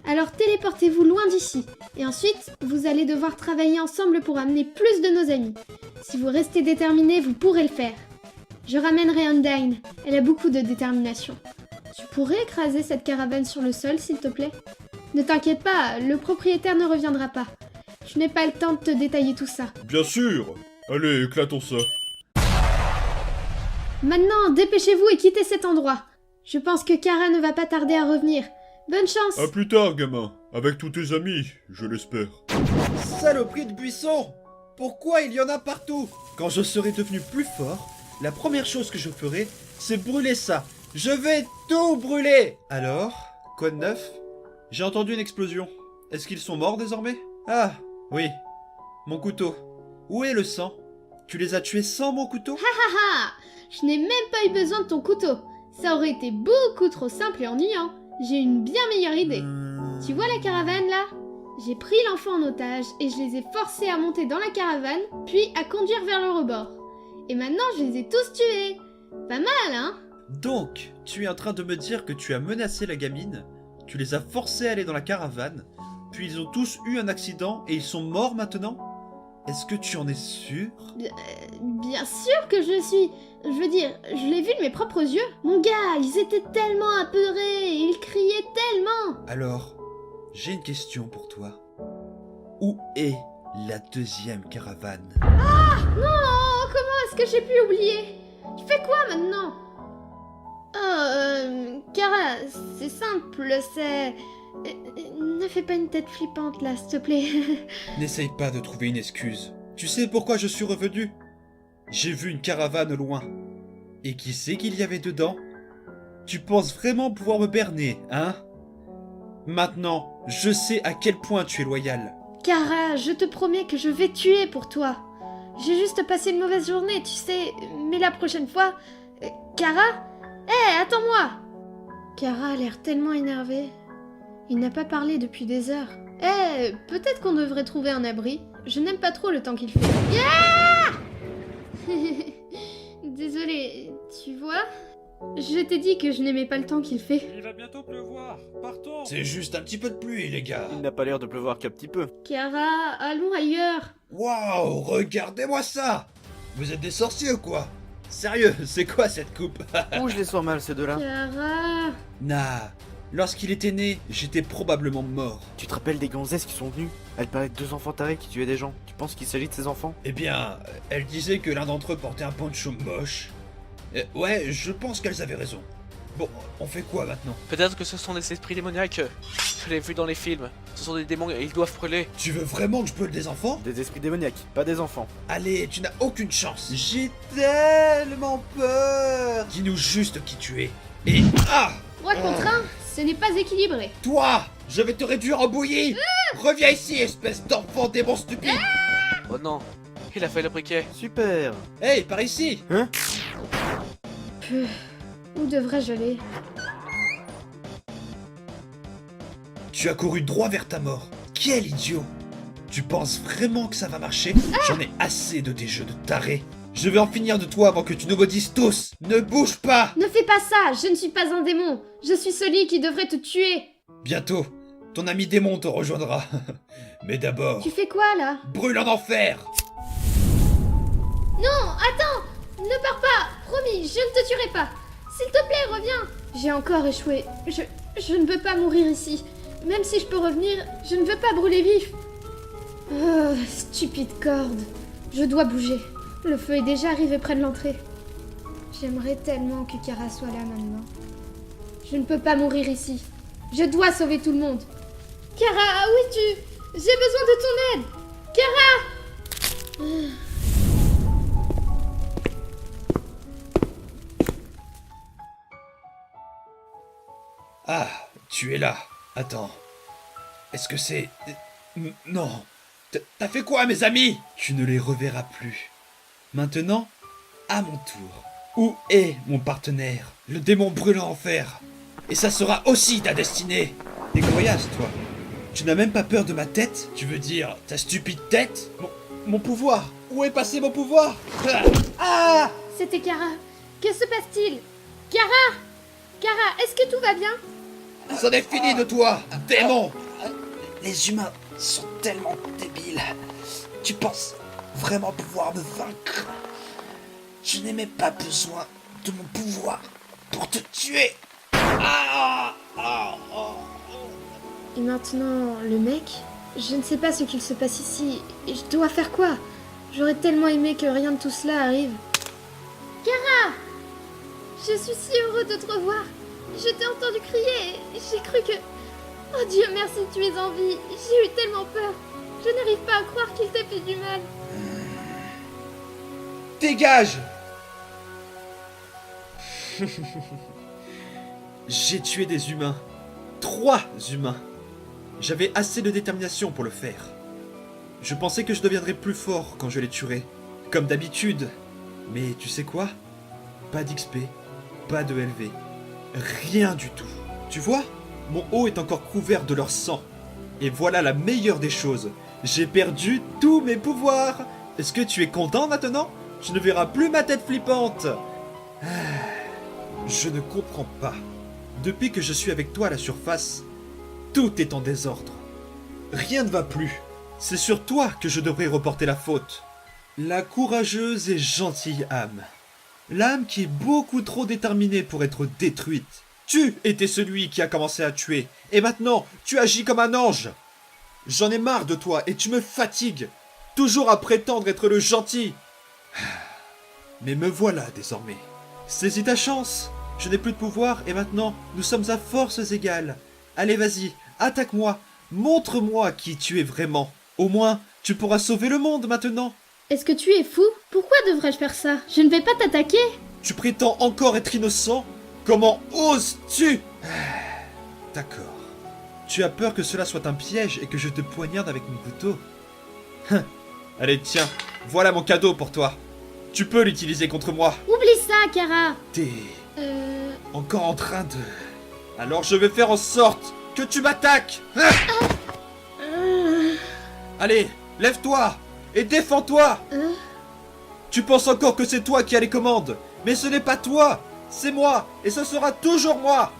Alors téléportez-vous loin d'ici. Et ensuite, vous allez devoir travailler ensemble pour amener plus de nos amis. Si vous restez déterminés, vous pourrez le faire. Je ramènerai Undyne. Elle a beaucoup de détermination. Tu pourrais écraser cette caravane sur le sol, s'il te plaît? Ne t'inquiète pas, le propriétaire ne reviendra pas. Je n'ai pas le temps de te détailler tout ça. Bien sûr! Allez, éclatons ça. Maintenant, dépêchez-vous et quittez cet endroit. Je pense que Kara ne va pas tarder à revenir. Bonne chance! À plus tard, gamin. Avec tous tes amis, je l'espère. Saloperie de buisson! Pourquoi il y en a partout? Quand je serai devenu plus fort, la première chose que je ferai, c'est brûler ça. Je vais tout brûler! Alors, quoi de neuf? J'ai entendu une explosion. Est-ce qu'ils sont morts désormais? Ah, oui. Mon couteau. Où est le sang? Tu les as tués sans mon couteau? Haha! Je n'ai même pas eu besoin de ton couteau. Ça aurait été beaucoup trop simple et ennuyant. J'ai une bien meilleure idée. Tu vois la caravane là? J'ai pris l'enfant en otage et je les ai forcés à monter dans la caravane, puis à conduire vers le rebord. Et maintenant je les ai tous tués. Pas mal, hein? Donc, tu es en train de me dire que tu as menacé la gamine, tu les as forcés à aller dans la caravane, puis ils ont tous eu un accident et ils sont morts maintenant? Est-ce que tu en es sûr? Bien sûr que je suis... Je veux dire, je l'ai vu de mes propres yeux. Mon gars, ils étaient tellement apeurés, ils criaient tellement. Alors, j'ai une question pour toi. Où est la deuxième caravane. Non, comment est-ce que j'ai pu oublier? Tu fais quoi maintenant? Kara, c'est simple, c'est... Ne fais pas une tête flippante là, s'il te plaît. N'essaye pas de trouver une excuse. Tu sais pourquoi je suis revenu? J'ai vu une caravane au loin. Et qui sait qu'il y avait dedans? Tu penses vraiment pouvoir me berner, hein? Maintenant, je sais à quel point tu es loyal. Kara, je te promets que je vais tuer pour toi. J'ai juste passé une mauvaise journée, tu sais, mais la prochaine fois... Kara? Hé, attends-moi! Kara a l'air tellement énervée. Il n'a pas parlé depuis des heures. Peut-être qu'on devrait trouver un abri. Je n'aime pas trop le temps qu'il fait. Désolée, tu vois? Je t'ai dit que je n'aimais pas le temps qu'il fait. Il va bientôt pleuvoir, partons. C'est juste un petit peu de pluie, les gars. Il n'a pas l'air de pleuvoir qu'un petit peu. Kara, allons ailleurs. Waouh, regardez-moi ça! Vous êtes des sorciers ou quoi? Sérieux, c'est quoi cette coupe? Oh, je les sens mal, ces deux-là. Kara... Nah, lorsqu'il était né, j'étais probablement mort. Tu te rappelles des gonzesses qui sont venues? Elles parlaient de 2 enfants tarés qui tuaient des gens. Tu penses qu'il s'agit de ces enfants? Eh bien, elle disait que l'un d'entre eux portait un poncho moche. Ouais, je pense qu'elles avaient raison. Bon, on fait quoi maintenant? Peut-être que ce sont des esprits démoniaques. Je l'ai vu dans les films. Ce sont des démons et ils doivent brûler. Tu veux vraiment que je brûle des enfants? Des esprits démoniaques, pas des enfants. Allez, tu n'as aucune chance. J'ai tellement peur. Dis-nous juste qui tu es. Et... Ah! 3 contre 1, ce n'est pas équilibré. Toi! Je vais te réduire en bouillie! Reviens ici, espèce d'enfant démon stupide! Oh non, il a fait le briquet. Super. Hey, par ici! Hein? Où devrais-je aller? Tu as couru droit vers ta mort. Quel idiot! Tu penses vraiment que ça va marcher? J'en ai assez de tes jeux de taré. Je vais en finir de toi avant que tu nous maudisses tous! Ne bouge pas! Ne fais pas ça, je ne suis pas un démon. Je suis celui qui devrait te tuer. Bientôt, ton ami démon te rejoindra. Mais d'abord, Tu fais quoi là? brûle en enfer! Non, attends! Ne pars pas! Promis, je ne te tuerai pas! S'il te plaît, reviens! J'ai encore échoué. Je ne veux pas mourir ici. Même si je peux revenir, je ne veux pas brûler vif. Oh, stupide corde. Je dois bouger. Le feu est déjà arrivé près de l'entrée. J'aimerais tellement que Kara soit là maintenant. Je ne peux pas mourir ici. Je dois sauver tout le monde. Kara, où es-tu? J'ai besoin de ton aide! Kara! Ah, tu es là. Attends. Est-ce que c'est... Non. T'as fait quoi, mes amis? Tu ne les reverras plus. Maintenant, à mon tour. Où est mon partenaire? Le démon brûlant en fer. Et ça sera aussi ta destinée. T'es coriace, toi. Tu n'as même pas peur de ma tête? Tu veux dire ta stupide tête? Mon pouvoir. Où est passé mon pouvoir? Ah! C'était Kara. Que se passe-t-il? Kara! Kara, est-ce que tout va bien? C'en est fini de toi, démon! Les humains sont tellement débiles. Tu penses vraiment pouvoir me vaincre? Je n'ai même pas besoin de mon pouvoir pour te tuer. Et maintenant, le mec? Je ne sais pas ce qu'il se passe ici. Et je dois faire quoi? J'aurais tellement aimé que rien de tout cela arrive. Kara! Je suis si heureux de te revoir. Je t'ai entendu crier et j'ai cru que... Oh Dieu merci, tu es en vie. J'ai eu tellement peur. Je n'arrive pas à croire qu'il t'a fait du mal. Dégage! J'ai tué des humains. 3 humains. J'avais assez de détermination pour le faire. Je pensais que je deviendrais plus fort quand je les tuerais. Comme d'habitude. Mais tu sais quoi? Pas d'XP, pas de LV. Rien du tout. Tu vois? Mon haut est encore couvert de leur sang. Et voilà la meilleure des choses. J'ai perdu tous mes pouvoirs. Est-ce que tu es content maintenant? Tu ne verras plus ma tête flippante. Je ne comprends pas. Depuis que je suis avec toi à la surface, tout est en désordre. Rien ne va plus. C'est sur toi que je devrais reporter la faute. La courageuse et gentille âme. L'âme qui est beaucoup trop déterminée pour être détruite. Tu étais celui qui a commencé à tuer. Et maintenant, tu agis comme un ange. J'en ai marre de toi et tu me fatigues. toujours à prétendre être le gentil. Mais me voilà désormais. Saisis ta chance. Je n'ai plus de pouvoir et maintenant, nous sommes à forces égales. Allez, vas-y, attaque-moi. Montre-moi qui tu es vraiment. Au moins, tu pourras sauver le monde maintenant. Est-ce que tu es fou? Pourquoi devrais-je faire ça? Je ne vais pas t'attaquer. Tu prétends encore être innocent? Comment oses-tu? D'accord. Tu as peur que cela soit un piège et que je te poignarde avec mon couteau? Allez, tiens, voilà mon cadeau pour toi. Tu peux l'utiliser contre moi. Oublie ça, Kara. T'es encore en train de... Alors je vais faire en sorte que tu m'attaques. Allez, lève-toi et défends-toi. Tu penses encore que c'est toi qui as les commandes, mais ce n'est pas toi, c'est moi, et ce sera toujours moi.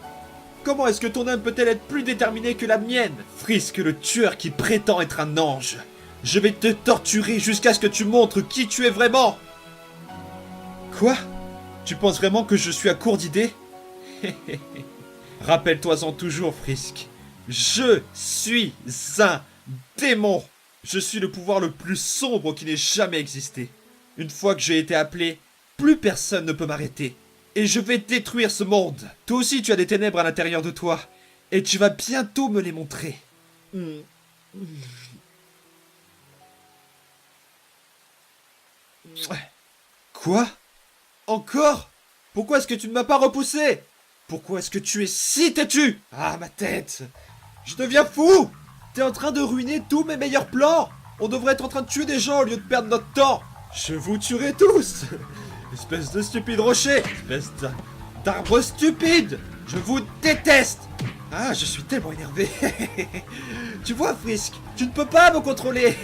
Comment est-ce que ton âme peut-elle être plus déterminée que la mienne? Frisk, le tueur qui prétend être un ange. Je vais te torturer jusqu'à ce que tu montres qui tu es vraiment. Quoi? Tu penses vraiment que je suis à court d'idées? Rappelle-toi-en toujours, Frisk. Je suis un démon. Je suis le pouvoir le plus sombre qui n'ait jamais existé. Une fois que j'ai été appelé, plus personne ne peut m'arrêter. Et je vais détruire ce monde. Toi aussi, tu as des ténèbres à l'intérieur de toi. Et tu vas bientôt me les montrer. Quoi? Encore? Pourquoi est-ce que tu ne m'as pas repoussé? Pourquoi est-ce que tu es si têtu? Ah, ma tête! Je deviens fou! T'es en train de ruiner tous mes meilleurs plans! On devrait être en train de tuer des gens au lieu de perdre notre temps! Je vous tuerai tous! Espèce de stupide rocher! Espèce d'arbre stupide! Je vous déteste! Ah, je suis tellement énervé! Tu vois, Frisk, tu ne peux pas me contrôler!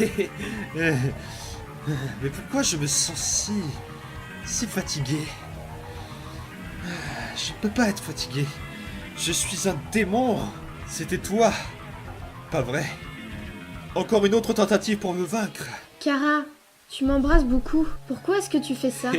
Mais pourquoi je me sens si fatigué? Je ne peux pas être fatigué. Je suis un démon. C'était toi. Pas vrai. Encore une autre tentative pour me vaincre. Kara, tu m'embrasses beaucoup. Pourquoi est-ce que tu fais ça?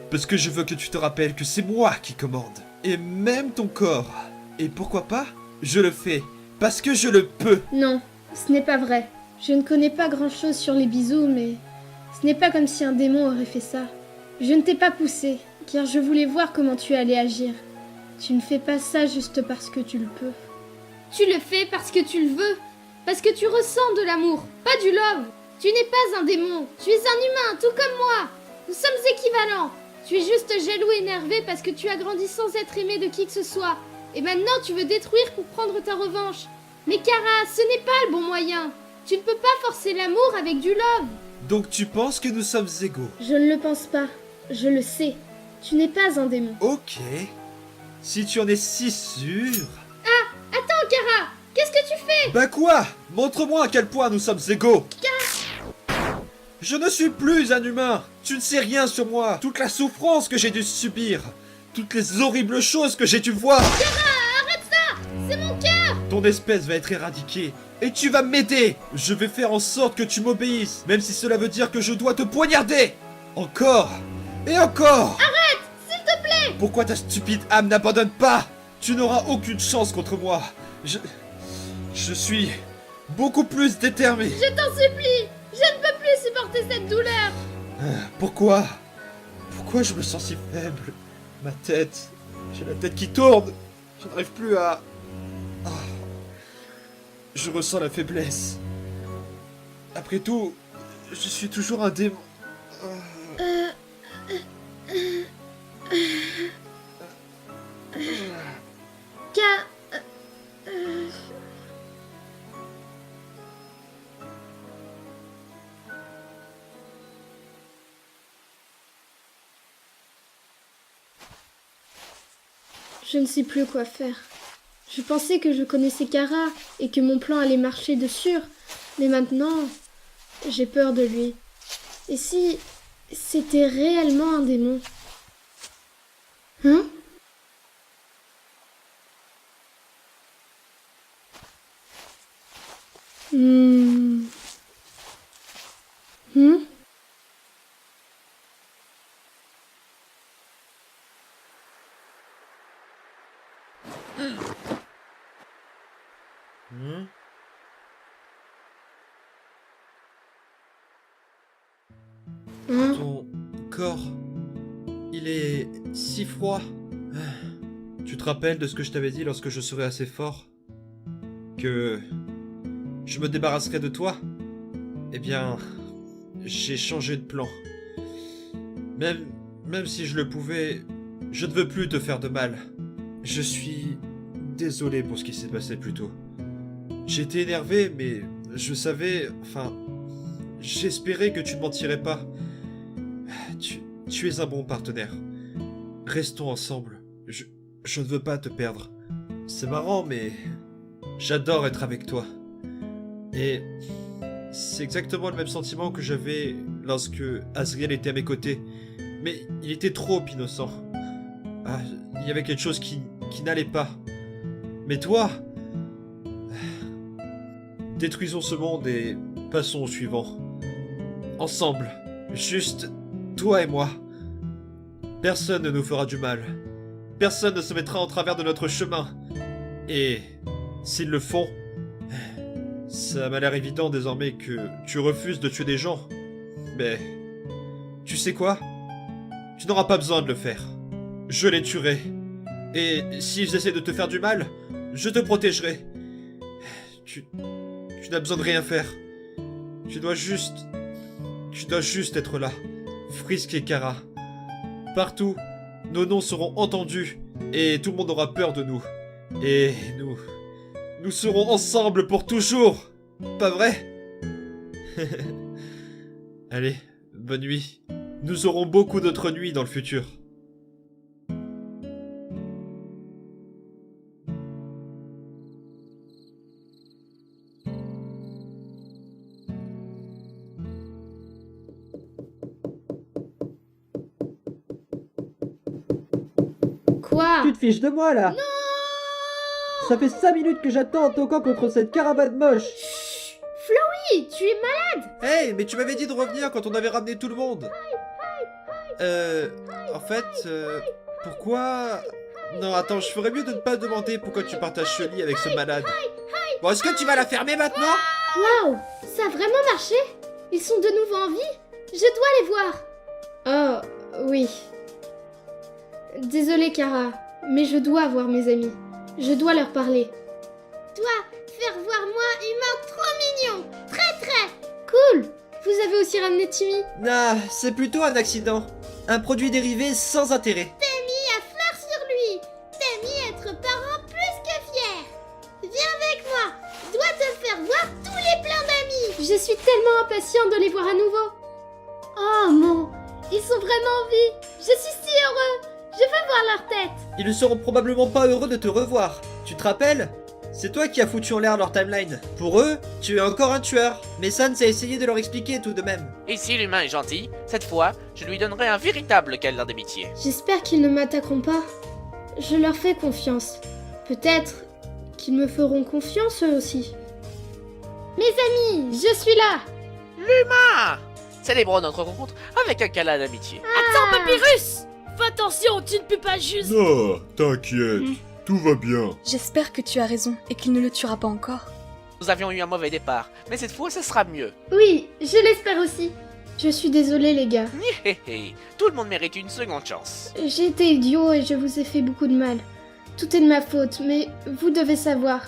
Parce que je veux que tu te rappelles que c'est moi qui commande. Et même ton corps. Et pourquoi pas? Je le fais. Parce que je le peux. Non, ce n'est pas vrai. Je ne connais pas grand-chose sur les bisous, mais ce n'est pas comme si un démon aurait fait ça. Je ne t'ai pas poussé, car je voulais voir comment tu allais agir. Tu ne fais pas ça juste parce que tu le peux. Tu le fais parce que tu le veux, parce que tu ressens de l'amour, pas du love. Tu n'es pas un démon, tu es un humain, tout comme moi. Nous sommes équivalents. Tu es juste jaloux et énervé parce que tu as grandi sans être aimé de qui que ce soit. Et maintenant tu veux détruire pour prendre ta revanche. Mais Kara, ce n'est pas le bon moyen. Tu ne peux pas forcer l'amour avec du love. Donc tu penses que nous sommes égaux? Je ne le pense pas. Je le sais. Tu n'es pas un démon. Ok. Si tu en es si sûr... Ah, attends, Kara. Qu'est-ce que tu fais? Bah quoi? Montre-moi à quel point nous sommes égaux. Je ne suis plus un humain. Tu ne sais rien sur moi. Toute la souffrance que j'ai dû subir. Toutes les horribles choses que j'ai dû voir. Kara, arrête ça. C'est mon cœur. Ton espèce va être éradiquée. Et tu vas m'aider. Je vais faire en sorte que tu m'obéisses. Même si cela veut dire que je dois te poignarder. Encore. Et encore. Arrête, s'il te plaît. Pourquoi ta stupide âme n'abandonne pas? Tu n'auras aucune chance contre moi. Je suis beaucoup plus déterminé. Je t'en supplie. Je ne peux plus supporter cette douleur. Pourquoi? Pourquoi je me sens si faible? Ma tête... J'ai la tête qui tourne. Je n'arrive plus à... Ah. Je ressens la faiblesse. Après tout, je suis toujours un démon. Je ne sais plus quoi faire. Je pensais que je connaissais Kara et que mon plan allait marcher de sûr, mais maintenant, j'ai peur de lui. Et si c'était réellement un démon? Hein? Hmm. Hmm? Ton corps, il est si froid. Tu te rappelles de ce que je t'avais dit lorsque je serais assez fort? Que je me débarrasserais de toi? Eh bien, j'ai changé de plan. Même si je le pouvais, je ne veux plus te faire de mal. Je suis désolé pour ce qui s'est passé plus tôt. J'étais énervé, mais je savais... Enfin, j'espérais que tu ne mentirais pas. Tu es un bon partenaire. Restons ensemble. Je ne veux pas te perdre. C'est marrant, mais... J'adore être avec toi. Et... C'est exactement le même sentiment que j'avais lorsque Azriel était à mes côtés. Mais il était trop innocent. Ah, il y avait quelque chose qui n'allait pas. Mais toi... Détruisons ce monde et passons au suivant. Ensemble. Juste toi et moi. Personne ne nous fera du mal. Personne ne se mettra en travers de notre chemin. Et s'ils le font, ça m'a l'air évident désormais que tu refuses de tuer des gens. Mais tu sais quoi? Tu n'auras pas besoin de le faire. Je les tuerai. Et s'ils essaient de te faire du mal, je te protégerai. Tu n'as besoin de rien faire. Tu dois juste être là. Frisk et Kara. Partout, nos noms seront entendus et tout le monde aura peur de nous. Et nous serons ensemble pour toujours. Pas vrai? Allez, bonne nuit. Nous aurons beaucoup d'autres nuits dans le futur. Quoi? Tu te fiches de moi là? Non! Ça fait 5 minutes que j'attends en toquant contre cette caravane moche. Chut! Flowey, tu es malade! Hey, mais tu m'avais dit de revenir quand on avait ramené tout le monde. En fait, pourquoi... Non, attends, je ferais mieux de ne pas demander pourquoi tu partages ce lit avec ce malade. Bon, est-ce que tu vas la fermer maintenant? Waouh! Ça a vraiment marché? Ils sont de nouveau en vie? Je dois les voir! Oh, oui. Désolée, Kara, mais je dois voir mes amis. Je dois leur parler. Toi, faire voir moi humain trop mignon! Très! Cool! Vous avez aussi ramené Timmy? Nah, c'est plutôt un accident. Un produit dérivé sans intérêt. T'as mis à fleur sur lui! T'as mis être parent plus que fier! Viens avec moi! Je dois te faire voir tous les pleins d'amis! Je suis tellement impatiente de les voir à nouveau! Oh mon! Ils sont vraiment en vie! Je suis si heureux! Je veux voir leur tête! Ils ne seront probablement pas heureux de te revoir. Tu te rappelles? C'est toi qui as foutu en l'air leur timeline. Pour eux, tu es encore un tueur. Mais Sans a essayé de leur expliquer tout de même. Et si l'humain est gentil, cette fois, je lui donnerai un véritable câlin d'amitié. J'espère qu'ils ne m'attaqueront pas. Je leur fais confiance. Peut-être qu'ils me feront confiance eux aussi. Mes amis, je suis là! L'humain! Célébrons notre rencontre avec un câlin d'amitié. Attends, Papyrus! Fais attention, tu ne peux pas juste... Non, t'inquiète, tout va bien. J'espère que tu as raison et qu'il ne le tuera pas encore. Nous avions eu un mauvais départ, mais cette fois, ce sera mieux. Oui, je l'espère aussi. Je suis désolée, les gars. Tout le monde mérite une seconde chance. J'ai été idiot et je vous ai fait beaucoup de mal. Tout est de ma faute, mais vous devez savoir.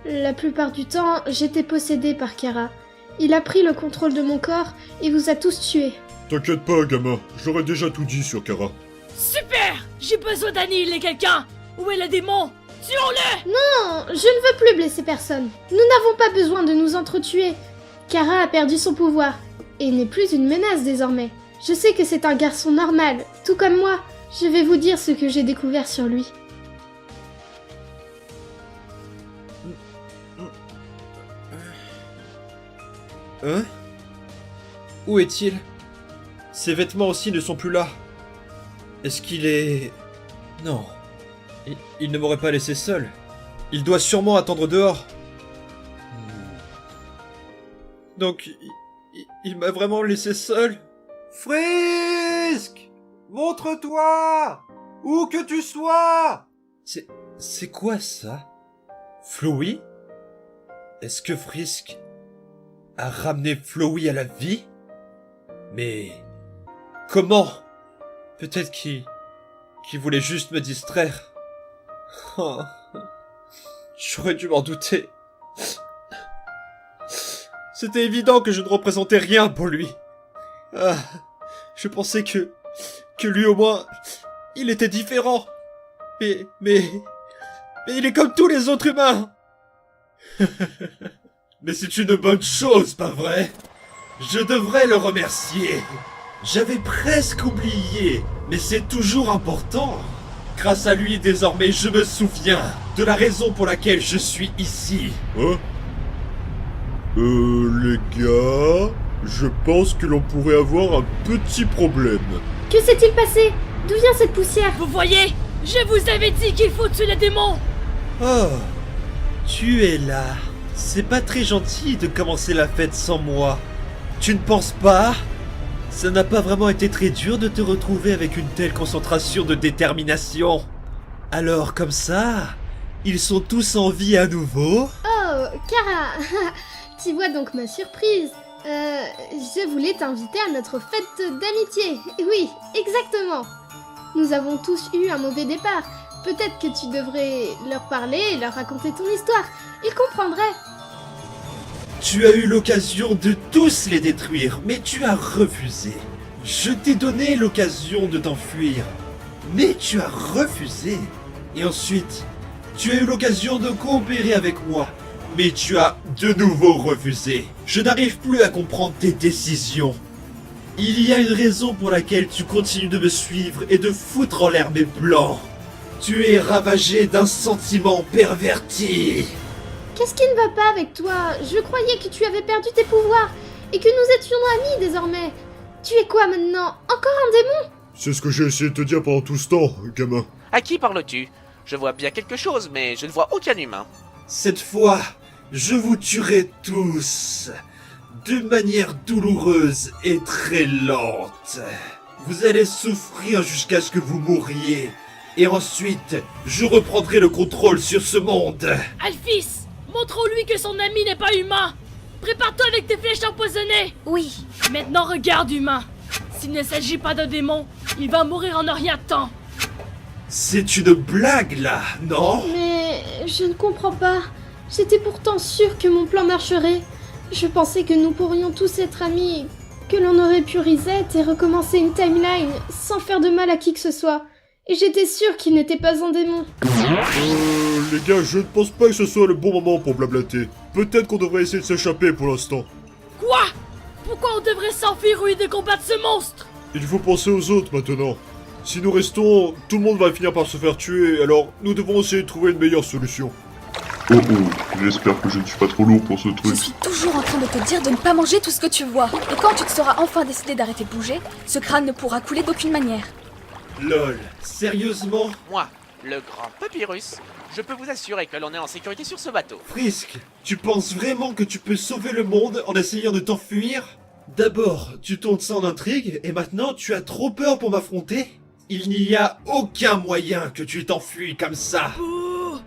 La plupart du temps, j'étais possédée par Kara. Il a pris le contrôle de mon corps et vous a tous tués. T'inquiète pas, gamin, j'aurais déjà tout dit sur Kara. Super! J'ai besoin d'annihiler quelqu'un! Où est le démon? Tuons-le! Non, je ne veux plus blesser personne. Nous n'avons pas besoin de nous entretuer. Kara a perdu son pouvoir et n'est plus une menace désormais. Je sais que c'est un garçon normal, tout comme moi. Je vais vous dire ce que j'ai découvert sur lui. Hein? Où est-il? Ses vêtements aussi ne sont plus là. Est-ce qu'il est... Non. Il ne m'aurait pas laissé seul. Il doit sûrement attendre dehors. Donc, il m'a vraiment laissé seul? Frisk! Montre-toi! Où que tu sois! C'est quoi ça? Flowey? Est-ce que Frisk a ramené Flowey à la vie? Mais Comment? Peut-être qu'il voulait juste me distraire. Oh, j'aurais dû m'en douter. C'était évident que je ne représentais rien pour lui. Ah, je pensais que lui au moins, il était différent. Mais il est comme tous les autres humains. Mais c'est une bonne chose, pas vrai? Je devrais le remercier. J'avais presque oublié, mais c'est toujours important. Grâce à lui, désormais, je me souviens de la raison pour laquelle je suis ici. Hein? Les gars, je pense que l'on pourrait avoir un petit problème. Que s'est-il passé? D'où vient cette poussière? Vous voyez? Je vous avais dit qu'il faut tuer les démons! Oh, tu es là. C'est pas très gentil de commencer la fête sans moi. Tu ne penses pas? Ça n'a pas vraiment été très dur de te retrouver avec une telle concentration de détermination. Alors comme ça, ils sont tous en vie à nouveau? Oh, Kara, tu vois donc ma surprise. Je voulais t'inviter à notre fête d'amitié. Oui, exactement. Nous avons tous eu un mauvais départ. Peut-être que tu devrais leur parler et leur raconter ton histoire. Ils comprendraient. Tu as eu l'occasion de tous les détruire, mais tu as refusé. Je t'ai donné l'occasion de t'enfuir, mais tu as refusé. Et ensuite, tu as eu l'occasion de coopérer avec moi, mais tu as de nouveau refusé. Je n'arrive plus à comprendre tes décisions. Il y a une raison pour laquelle tu continues de me suivre et de foutre en l'air mes plans. Tu es ravagé d'un sentiment perverti. Qu'est-ce qui ne va pas avec toi? Je croyais que tu avais perdu tes pouvoirs et que nous étions amis désormais. Tu es quoi maintenant? Encore un démon? C'est ce que j'ai essayé de te dire pendant tout ce temps, gamin. À qui parles-tu? Je vois bien quelque chose, mais je ne vois aucun humain. Cette fois, je vous tuerai tous. De manière douloureuse et très lente. Vous allez souffrir jusqu'à ce que vous mouriez. Et ensuite, je reprendrai le contrôle sur ce monde. Alphys, montre-lui que son ami n'est pas humain. Prépare-toi avec tes flèches empoisonnées. Oui. Maintenant regarde, humain. S'il ne s'agit pas d'un démon, il va mourir en un rien de temps. C'est une blague là, non? Mais je ne comprends pas. J'étais pourtant sûre que mon plan marcherait. Je pensais que nous pourrions tous être amis, que l'on aurait pu reset et recommencer une timeline sans faire de mal à qui que ce soit. Et j'étais sûre qu'il n'était pas un démon. Les gars, je ne pense pas que ce soit le bon moment pour blablater. Peut-être qu'on devrait essayer de s'échapper pour l'instant. Quoi? Pourquoi on devrait s'enfuir au lieu de combattre ce monstre? Il faut penser aux autres maintenant. Si nous restons, tout le monde va finir par se faire tuer, alors nous devons essayer de trouver une meilleure solution. Oh oh, j'espère que je ne suis pas trop lourd pour ce truc. Je suis toujours en train de te dire de ne pas manger tout ce que tu vois. Et quand tu te seras enfin décidé d'arrêter de bouger, ce crâne ne pourra couler d'aucune manière. Lol, sérieusement? Moi, le grand papyrus, je peux vous assurer que l'on est en sécurité sur ce bateau. Frisk, tu penses vraiment que tu peux sauver le monde en essayant de t'enfuir? D'abord, tu tournes ça en intrigue, et maintenant tu as trop peur pour m'affronter? Il n'y a aucun moyen que tu t'enfuis comme ça. Ouh!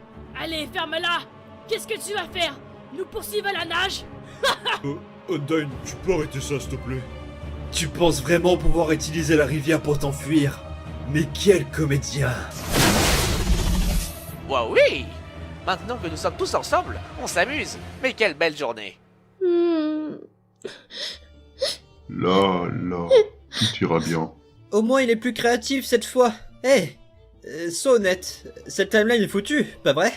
Allez, ferme-la! Qu'est-ce que tu vas faire? Nous poursuivre à la nage? Undyne, tu peux arrêter ça, s'il te plaît? Tu penses vraiment pouvoir utiliser la rivière pour t'enfuir? Mais quel comédien! Wow, oui! Maintenant que nous sommes tous ensemble, on s'amuse. Mais quelle belle journée! Là, tout ira bien. Au moins il est plus créatif cette fois. Hé, sois honnête, cette timeline est foutue, pas vrai?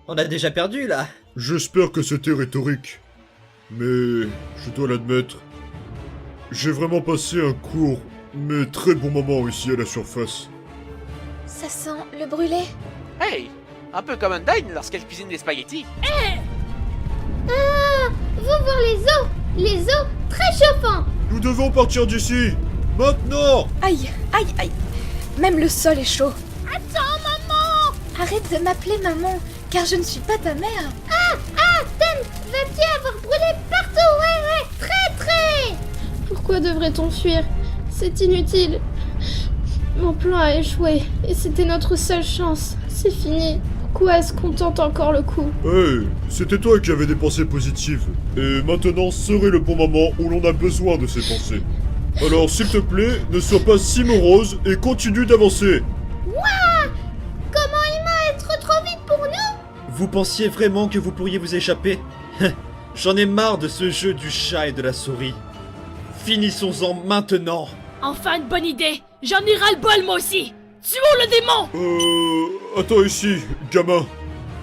On a déjà perdu là. J'espère que c'était rhétorique. Mais je dois l'admettre, j'ai vraiment passé un court, mais très bon moment ici à la surface. Ça sent le brûlé. Hey! Un peu comme Undyne lorsqu'elle cuisine des spaghettis. Ah! Vous voir les os très chauffants. Nous devons partir d'ici! Maintenant! Aïe, aïe, aïe. Même le sol est chaud. Attends, maman! Arrête de m'appeler maman, car je ne suis pas ta mère. Ten, vas-tu avoir brûlé partout? Ouais, très! Pourquoi devrait-on fuir? C'est inutile. Mon plan a échoué, et c'était notre seule chance. C'est fini. Pourquoi est-ce qu'on tente encore le coup? Hey, c'était toi qui avais des pensées positives. Et maintenant serait le bon moment où l'on a besoin de ces pensées. Alors s'il te plaît, ne sois pas si morose et continue d'avancer. Ouah! Comment il va être trop vite pour nous? Vous pensiez vraiment que vous pourriez vous échapper? J'en ai marre de ce jeu du chat et de la souris. Finissons-en maintenant. Enfin une bonne idée. J'en ai ras le bol moi aussi. Tuons le démon. Attends ici, gamin.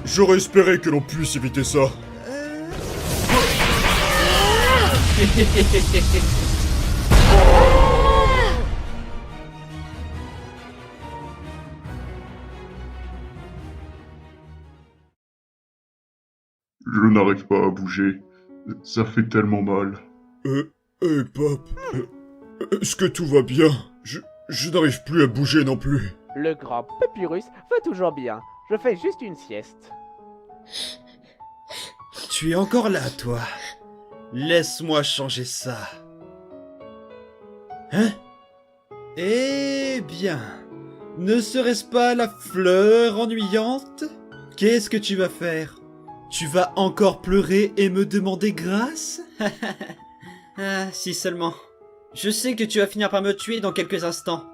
J'aurais espéré que l'on puisse éviter ça. Je n'arrive pas à bouger. Ça fait tellement mal. Hey Pop, est-ce que tout va bien? Je n'arrive plus à bouger non plus. Le grand Papyrus va toujours bien. Je fais juste une sieste. Tu es encore là, toi. Laisse-moi changer ça. Hein? Eh bien, ne serait-ce pas la fleur ennuyante? Qu'est-ce que tu vas faire? Tu vas encore pleurer et me demander grâce? Ah, si seulement. Je sais que tu vas finir par me tuer dans quelques instants.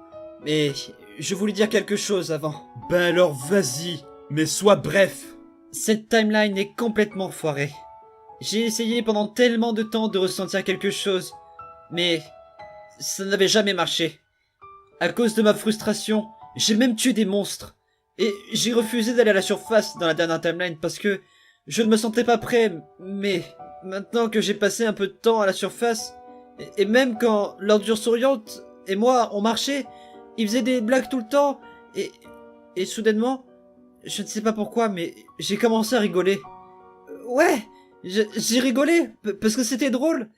Mais je voulais dire quelque chose avant. Ben alors vas-y, mais sois bref. Cette timeline est complètement foirée. J'ai essayé pendant tellement de temps de ressentir quelque chose, mais ça n'avait jamais marché. À cause de ma frustration, j'ai même tué des monstres. Et j'ai refusé d'aller à la surface dans la dernière timeline parce que je ne me sentais pas prêt, mais maintenant que j'ai passé un peu de temps à la surface, et même quand l'ordure souriante et moi on marchait, il faisait des blagues tout le temps, et soudainement, je ne sais pas pourquoi, mais j'ai commencé à rigoler. Ouais, j'ai rigolé, parce que c'était drôle,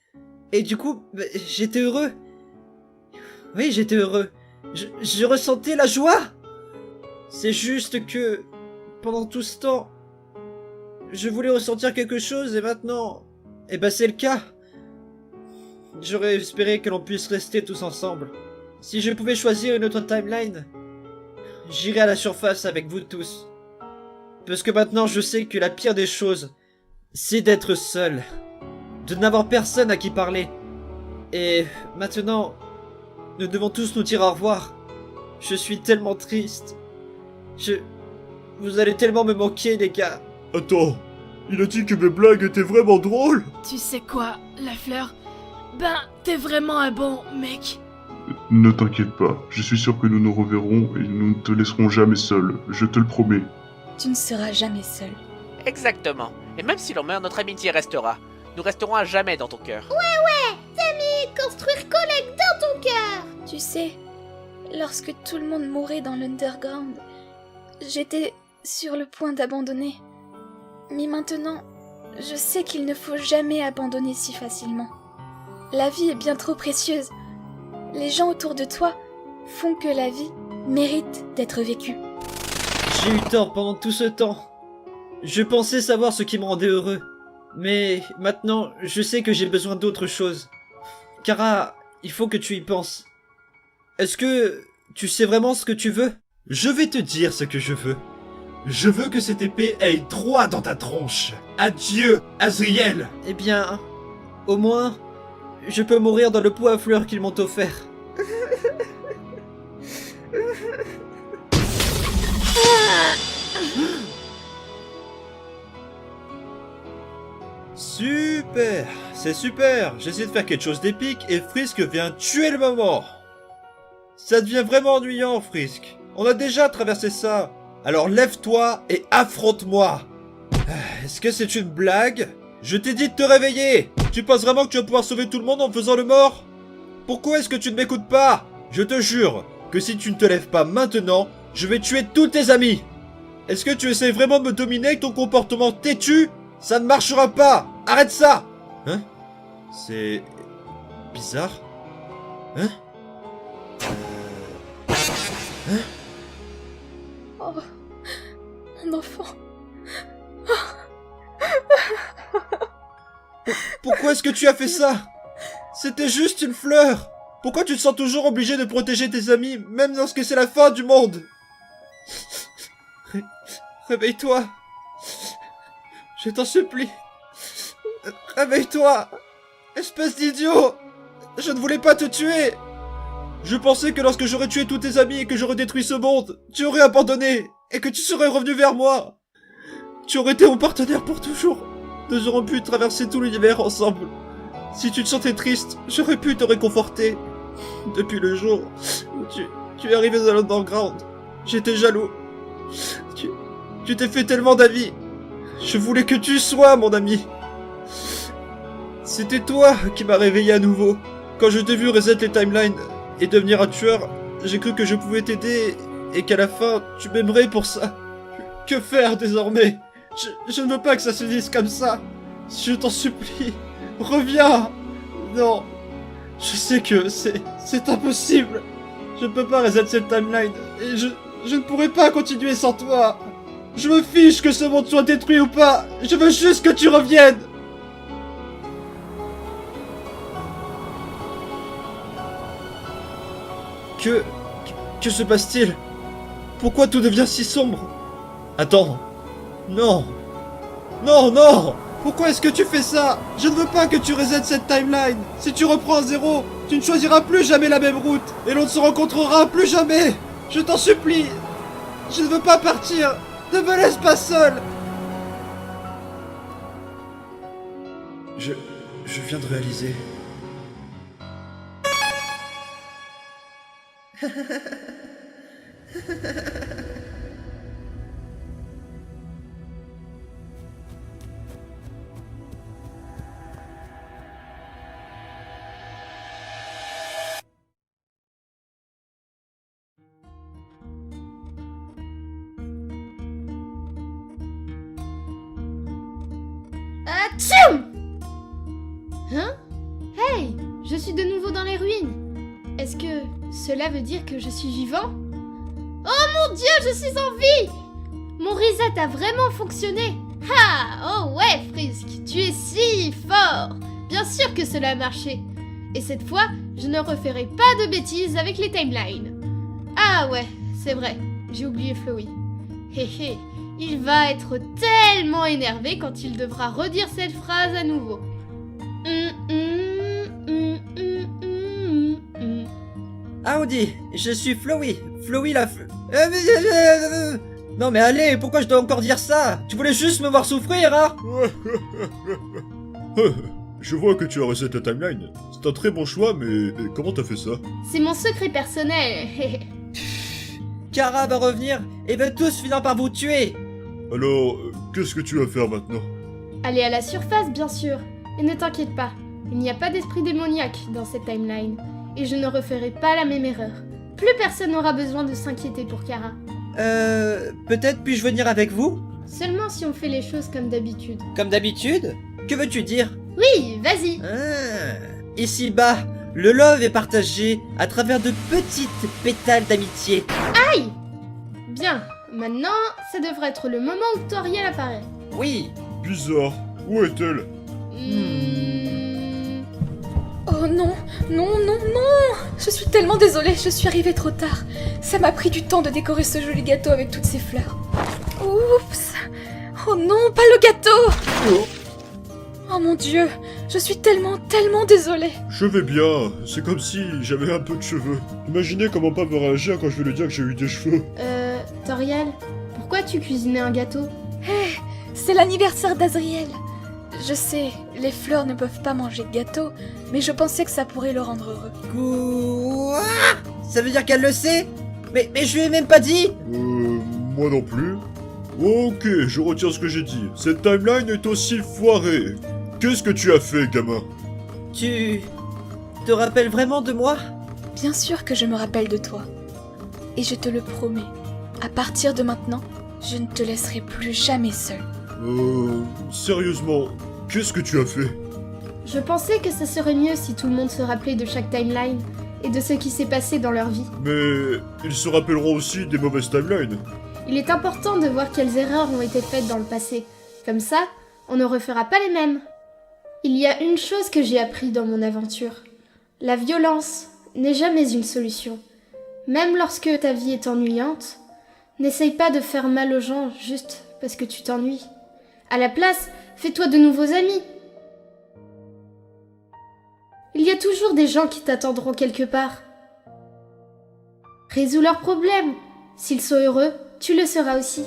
et du coup, j'étais heureux. Oui, j'étais heureux. Je ressentais la joie. C'est juste que, pendant tout ce temps, je voulais ressentir quelque chose et maintenant, eh ben c'est le cas. J'aurais espéré que l'on puisse rester tous ensemble. Si je pouvais choisir une autre timeline, j'irais à la surface avec vous tous. Parce que maintenant je sais que la pire des choses, c'est d'être seul. De n'avoir personne à qui parler. Et maintenant, nous devons tous nous dire au revoir. Je suis tellement triste. Vous allez tellement me manquer, les gars. Attends, il a dit que mes blagues étaient vraiment drôles? Tu sais quoi, la fleur? Ben, t'es vraiment un bon mec. Ne t'inquiète pas, je suis sûr que nous nous reverrons et nous ne te laisserons jamais seul, je te le promets. Tu ne seras jamais seul. Exactement. Et même si l'on meurt, notre amitié restera. Nous resterons à jamais dans ton cœur. Ouais, Tammy, construire collègue dans ton cœur. Tu sais, lorsque tout le monde mourait dans l'underground, j'étais sur le point d'abandonner. Mais maintenant, je sais qu'il ne faut jamais abandonner si facilement. La vie est bien trop précieuse. Les gens autour de toi font que la vie mérite d'être vécue. J'ai eu tort pendant tout ce temps. Je pensais savoir ce qui me rendait heureux. Mais maintenant, je sais que j'ai besoin d'autre chose. Kara, il faut que tu y penses. Est-ce que tu sais vraiment ce que tu veux? Je vais te dire ce que je veux. Je veux que cette épée aille droit dans ta tronche. Adieu, Azriel. Eh bien, au moins, je peux mourir dans le pot à fleurs qu'ils m'ont offert. Super, c'est super. J'essaie de faire quelque chose d'épique et Frisk vient tuer le moment. Ça devient vraiment ennuyant, Frisk. On a déjà traversé ça. Alors lève-toi et affronte-moi. Est-ce que c'est une blague? Je t'ai dit de te réveiller. Tu penses vraiment que tu vas pouvoir sauver tout le monde en faisant le mort? Pourquoi est-ce que tu ne m'écoutes pas? Je te jure que si tu ne te lèves pas maintenant, je vais tuer tous tes amis. Est-ce que tu essaies vraiment de me dominer avec ton comportement têtu? Ça ne marchera pas. Arrête ça. Hein? C'est bizarre. Hein? Hein? Oh, mon enfant. Pourquoi est-ce que tu as fait ça? C'était juste une fleur. Pourquoi tu te sens toujours obligé de protéger tes amis, même lorsque c'est la fin du monde? Réveille-toi. Je t'en supplie. Réveille-toi. Espèce d'idiot. Je ne voulais pas te tuer. Je pensais que lorsque j'aurais tué tous tes amis et que j'aurais détruit ce monde, tu aurais abandonné et que tu serais revenu vers moi. Tu aurais été mon partenaire pour toujours. Nous aurions pu traverser tout l'univers ensemble. Si tu te sentais triste, j'aurais pu te réconforter. Depuis le jour où tu es arrivé dans l'underground, j'étais jaloux. Tu t'es fait tellement d'amis. Je voulais que tu sois mon ami. C'était toi qui m'as réveillé à nouveau. Quand je t'ai vu reset les timelines et devenir un tueur, j'ai cru que je pouvais t'aider et qu'à la fin, tu m'aimerais pour ça. Que faire désormais? Je ne veux pas que ça se dise comme ça. Je t'en supplie, reviens. Non, je sais que c'est impossible. Je ne peux pas reset cette timeline et je ne pourrai pas continuer sans toi. Je me fiche que ce monde soit détruit ou pas. Je veux juste que tu reviennes. Que se passe-t-il? Pourquoi tout devient si sombre? Attends. Non. Non, non. Pourquoi est-ce que tu fais ça? Je ne veux pas que tu resets cette timeline. Si tu reprends à zéro, tu ne choisiras plus jamais la même route. Et l'on ne se rencontrera plus jamais. Je t'en supplie. Je ne veux pas partir. Ne me laisse pas seul. Je viens de réaliser. Atchoum! Hein? Hey! Je suis de nouveau dans les ruines. Est-ce que cela veut dire que je suis vivant? Oh mon Dieu, je suis en vie! Mon reset a vraiment fonctionné. Ah! Oh ouais, Frisk, tu es si fort! Bien sûr que cela a marché. Et cette fois, je ne referai pas de bêtises avec les timelines. Ah ouais, c'est vrai, j'ai oublié Flowey. Hé hé, il va être tellement énervé quand il devra redire cette phrase à nouveau. Howdy, je suis Flowey. Flowey la... Non mais allez, pourquoi je dois encore dire ça? Tu voulais juste me voir souffrir, hein? Je vois que tu as reset ta timeline. C'est un très bon choix, mais comment t'as fait ça? C'est mon secret personnel. Kara va revenir et va tous finir par vous tuer. Alors, qu'est-ce que tu vas faire maintenant? Allez à la surface, bien sûr. Et ne t'inquiète pas, il n'y a pas d'esprit démoniaque dans cette timeline. Et je ne referai pas la même erreur. Plus personne n'aura besoin de s'inquiéter pour Kara. Peut-être puis-je venir avec vous? Seulement si on fait les choses comme d'habitude. Comme d'habitude? Que veux-tu dire? Oui, vas-y. Ici-bas, le love est partagé à travers de petites pétales d'amitié. Aïe! Bien, maintenant, ça devrait être le moment où Toriel apparaît. Oui. Bizarre. Où est-elle? Oh non, non, non, non! Je suis tellement désolée, je suis arrivée trop tard. Ça m'a pris du temps de décorer ce joli gâteau avec toutes ces fleurs. Oups! Oh non, pas le gâteau! Oh mon Dieu, je suis tellement désolée. Je vais bien, c'est comme si j'avais un peu de cheveux. Imaginez comment papa va réagir quand je vais lui dire que j'ai eu des cheveux. Toriel, pourquoi tu cuisinais un gâteau? Hé, c'est l'anniversaire d'Azriel. Je sais, les fleurs ne peuvent pas manger de gâteau, mais je pensais que ça pourrait le rendre heureux. Quoi? Ça veut dire qu'elle le sait? Mais je lui ai même pas dit! Moi non plus. Ok, je retiens ce que j'ai dit. Cette timeline est aussi foirée. Qu'est-ce que tu as fait, gamin? Tu... te rappelles vraiment de moi? Bien sûr que je me rappelle de toi. Et je te le promets, à partir de maintenant, je ne te laisserai plus jamais seul. Sérieusement, qu'est-ce que tu as fait? Je pensais que ce serait mieux si tout le monde se rappelait de chaque timeline et de ce qui s'est passé dans leur vie. Mais ils se rappelleront aussi des mauvaises timelines. Il est important de voir quelles erreurs ont été faites dans le passé. Comme ça, on ne refera pas les mêmes. Il y a une chose que j'ai appris dans mon aventure. La violence n'est jamais une solution. Même lorsque ta vie est ennuyante, n'essaye pas de faire mal aux gens juste parce que tu t'ennuies. À la place, fais-toi de nouveaux amis. Il y a toujours des gens qui t'attendront quelque part. Résous leurs problèmes. S'ils sont heureux, tu le seras aussi.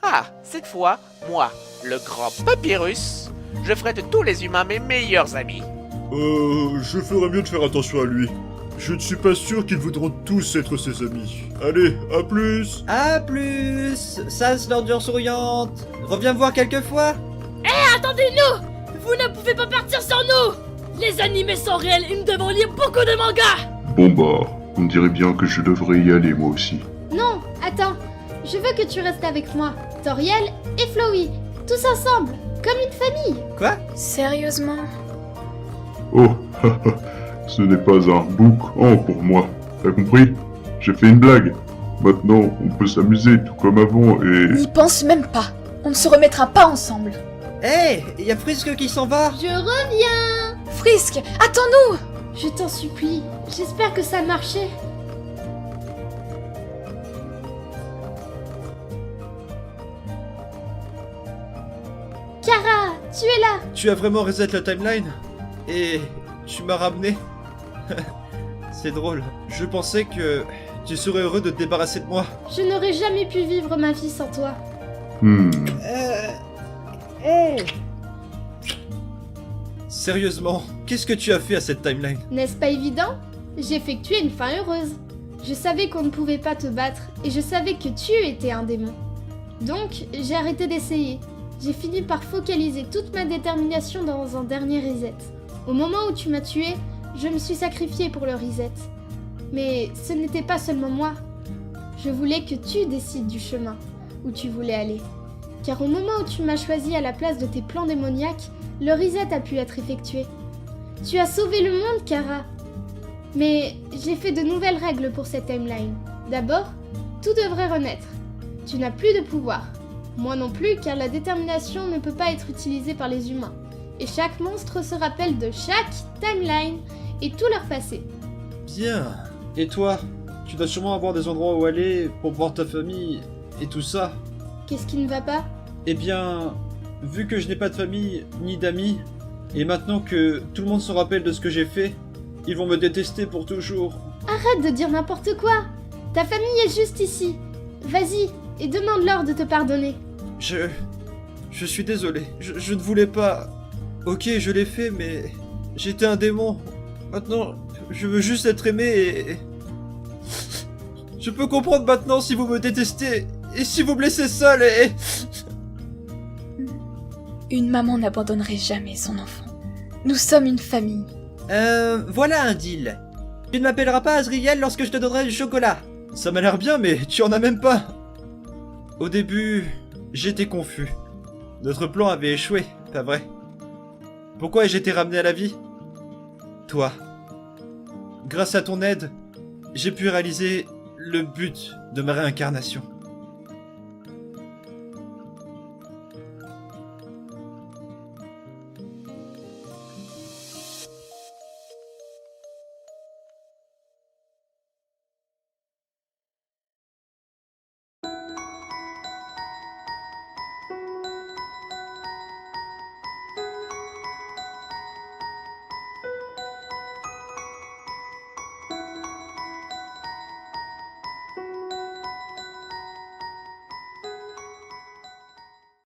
Ah, cette fois, moi, le grand Papyrus, je ferai de tous les humains mes meilleurs amis. Je ferais mieux de faire attention à lui. Je ne suis pas sûr qu'ils voudront tous être ses amis. Allez, à plus! À plus, Sas l'ordure souriante. Reviens me voir quelquefois. Attendez-nous! Vous ne pouvez pas partir sans nous! Les animés sont réels et nous devons lire beaucoup de mangas! Bon bah, on dirait bien que je devrais y aller moi aussi. Non, attends. Je veux que tu restes avec moi. Toriel et Flowey. Tous ensemble, comme une famille. Quoi? Sérieusement? Oh, ce n'est pas un book pour moi. T'as compris? J'ai fait une blague. Maintenant, on peut s'amuser tout comme avant et... N'y pense même pas. On ne se remettra pas ensemble. Hé, y a Frisk qui s'en va. Je reviens. Frisk, attends-nous! Je t'en supplie. J'espère que ça a marché. Kara, tu es là. Tu as vraiment reset la timeline? Et tu m'as ramené? C'est drôle. Je pensais que tu serais heureux de te débarrasser de moi. Je n'aurais jamais pu vivre ma vie sans toi. Sérieusement, qu'est-ce que tu as fait à cette timeline? N'est-ce pas évident? J'ai effectué une fin heureuse. Je savais qu'on ne pouvait pas te battre et je savais que tu étais un démon. Donc, j'ai arrêté d'essayer. J'ai fini par focaliser toute ma détermination dans un dernier reset. Au moment où tu m'as tué, je me suis sacrifiée pour le reset. Mais ce n'était pas seulement moi. Je voulais que tu décides du chemin où tu voulais aller. Car au moment où tu m'as choisi à la place de tes plans démoniaques, le reset a pu être effectué. Tu as sauvé le monde, Kara. Mais j'ai fait de nouvelles règles pour cette timeline. D'abord, tout devrait renaître. Tu n'as plus de pouvoir. Moi non plus, car la détermination ne peut pas être utilisée par les humains. Et chaque monstre se rappelle de chaque timeline et tout leur passé. Bien. Et toi? Tu dois sûrement avoir des endroits où aller pour voir ta famille et tout ça. Qu'est-ce qui ne va pas? Eh bien, vu que je n'ai pas de famille ni d'amis, et maintenant que tout le monde se rappelle de ce que j'ai fait, ils vont me détester pour toujours. Arrête de dire n'importe quoi. Ta famille est juste ici. Vas-y, et demande-leur de te pardonner. Je suis désolé. Je ne voulais pas... Ok, je l'ai fait, mais... J'étais un démon. Maintenant, je veux juste être aimé et... Je peux comprendre maintenant si vous me détestez, et si vous me laissez seul et... Une maman n'abandonnerait jamais son enfant. Nous sommes une famille. Voilà un deal. Tu ne m'appelleras pas Azriel lorsque je te donnerai du chocolat. Ça m'a l'air bien, mais tu en as même pas. Au début, j'étais confus. Notre plan avait échoué, pas vrai? Pourquoi ai-je été ramené à la vie? Toi. Grâce à ton aide, j'ai pu réaliser le but de ma réincarnation.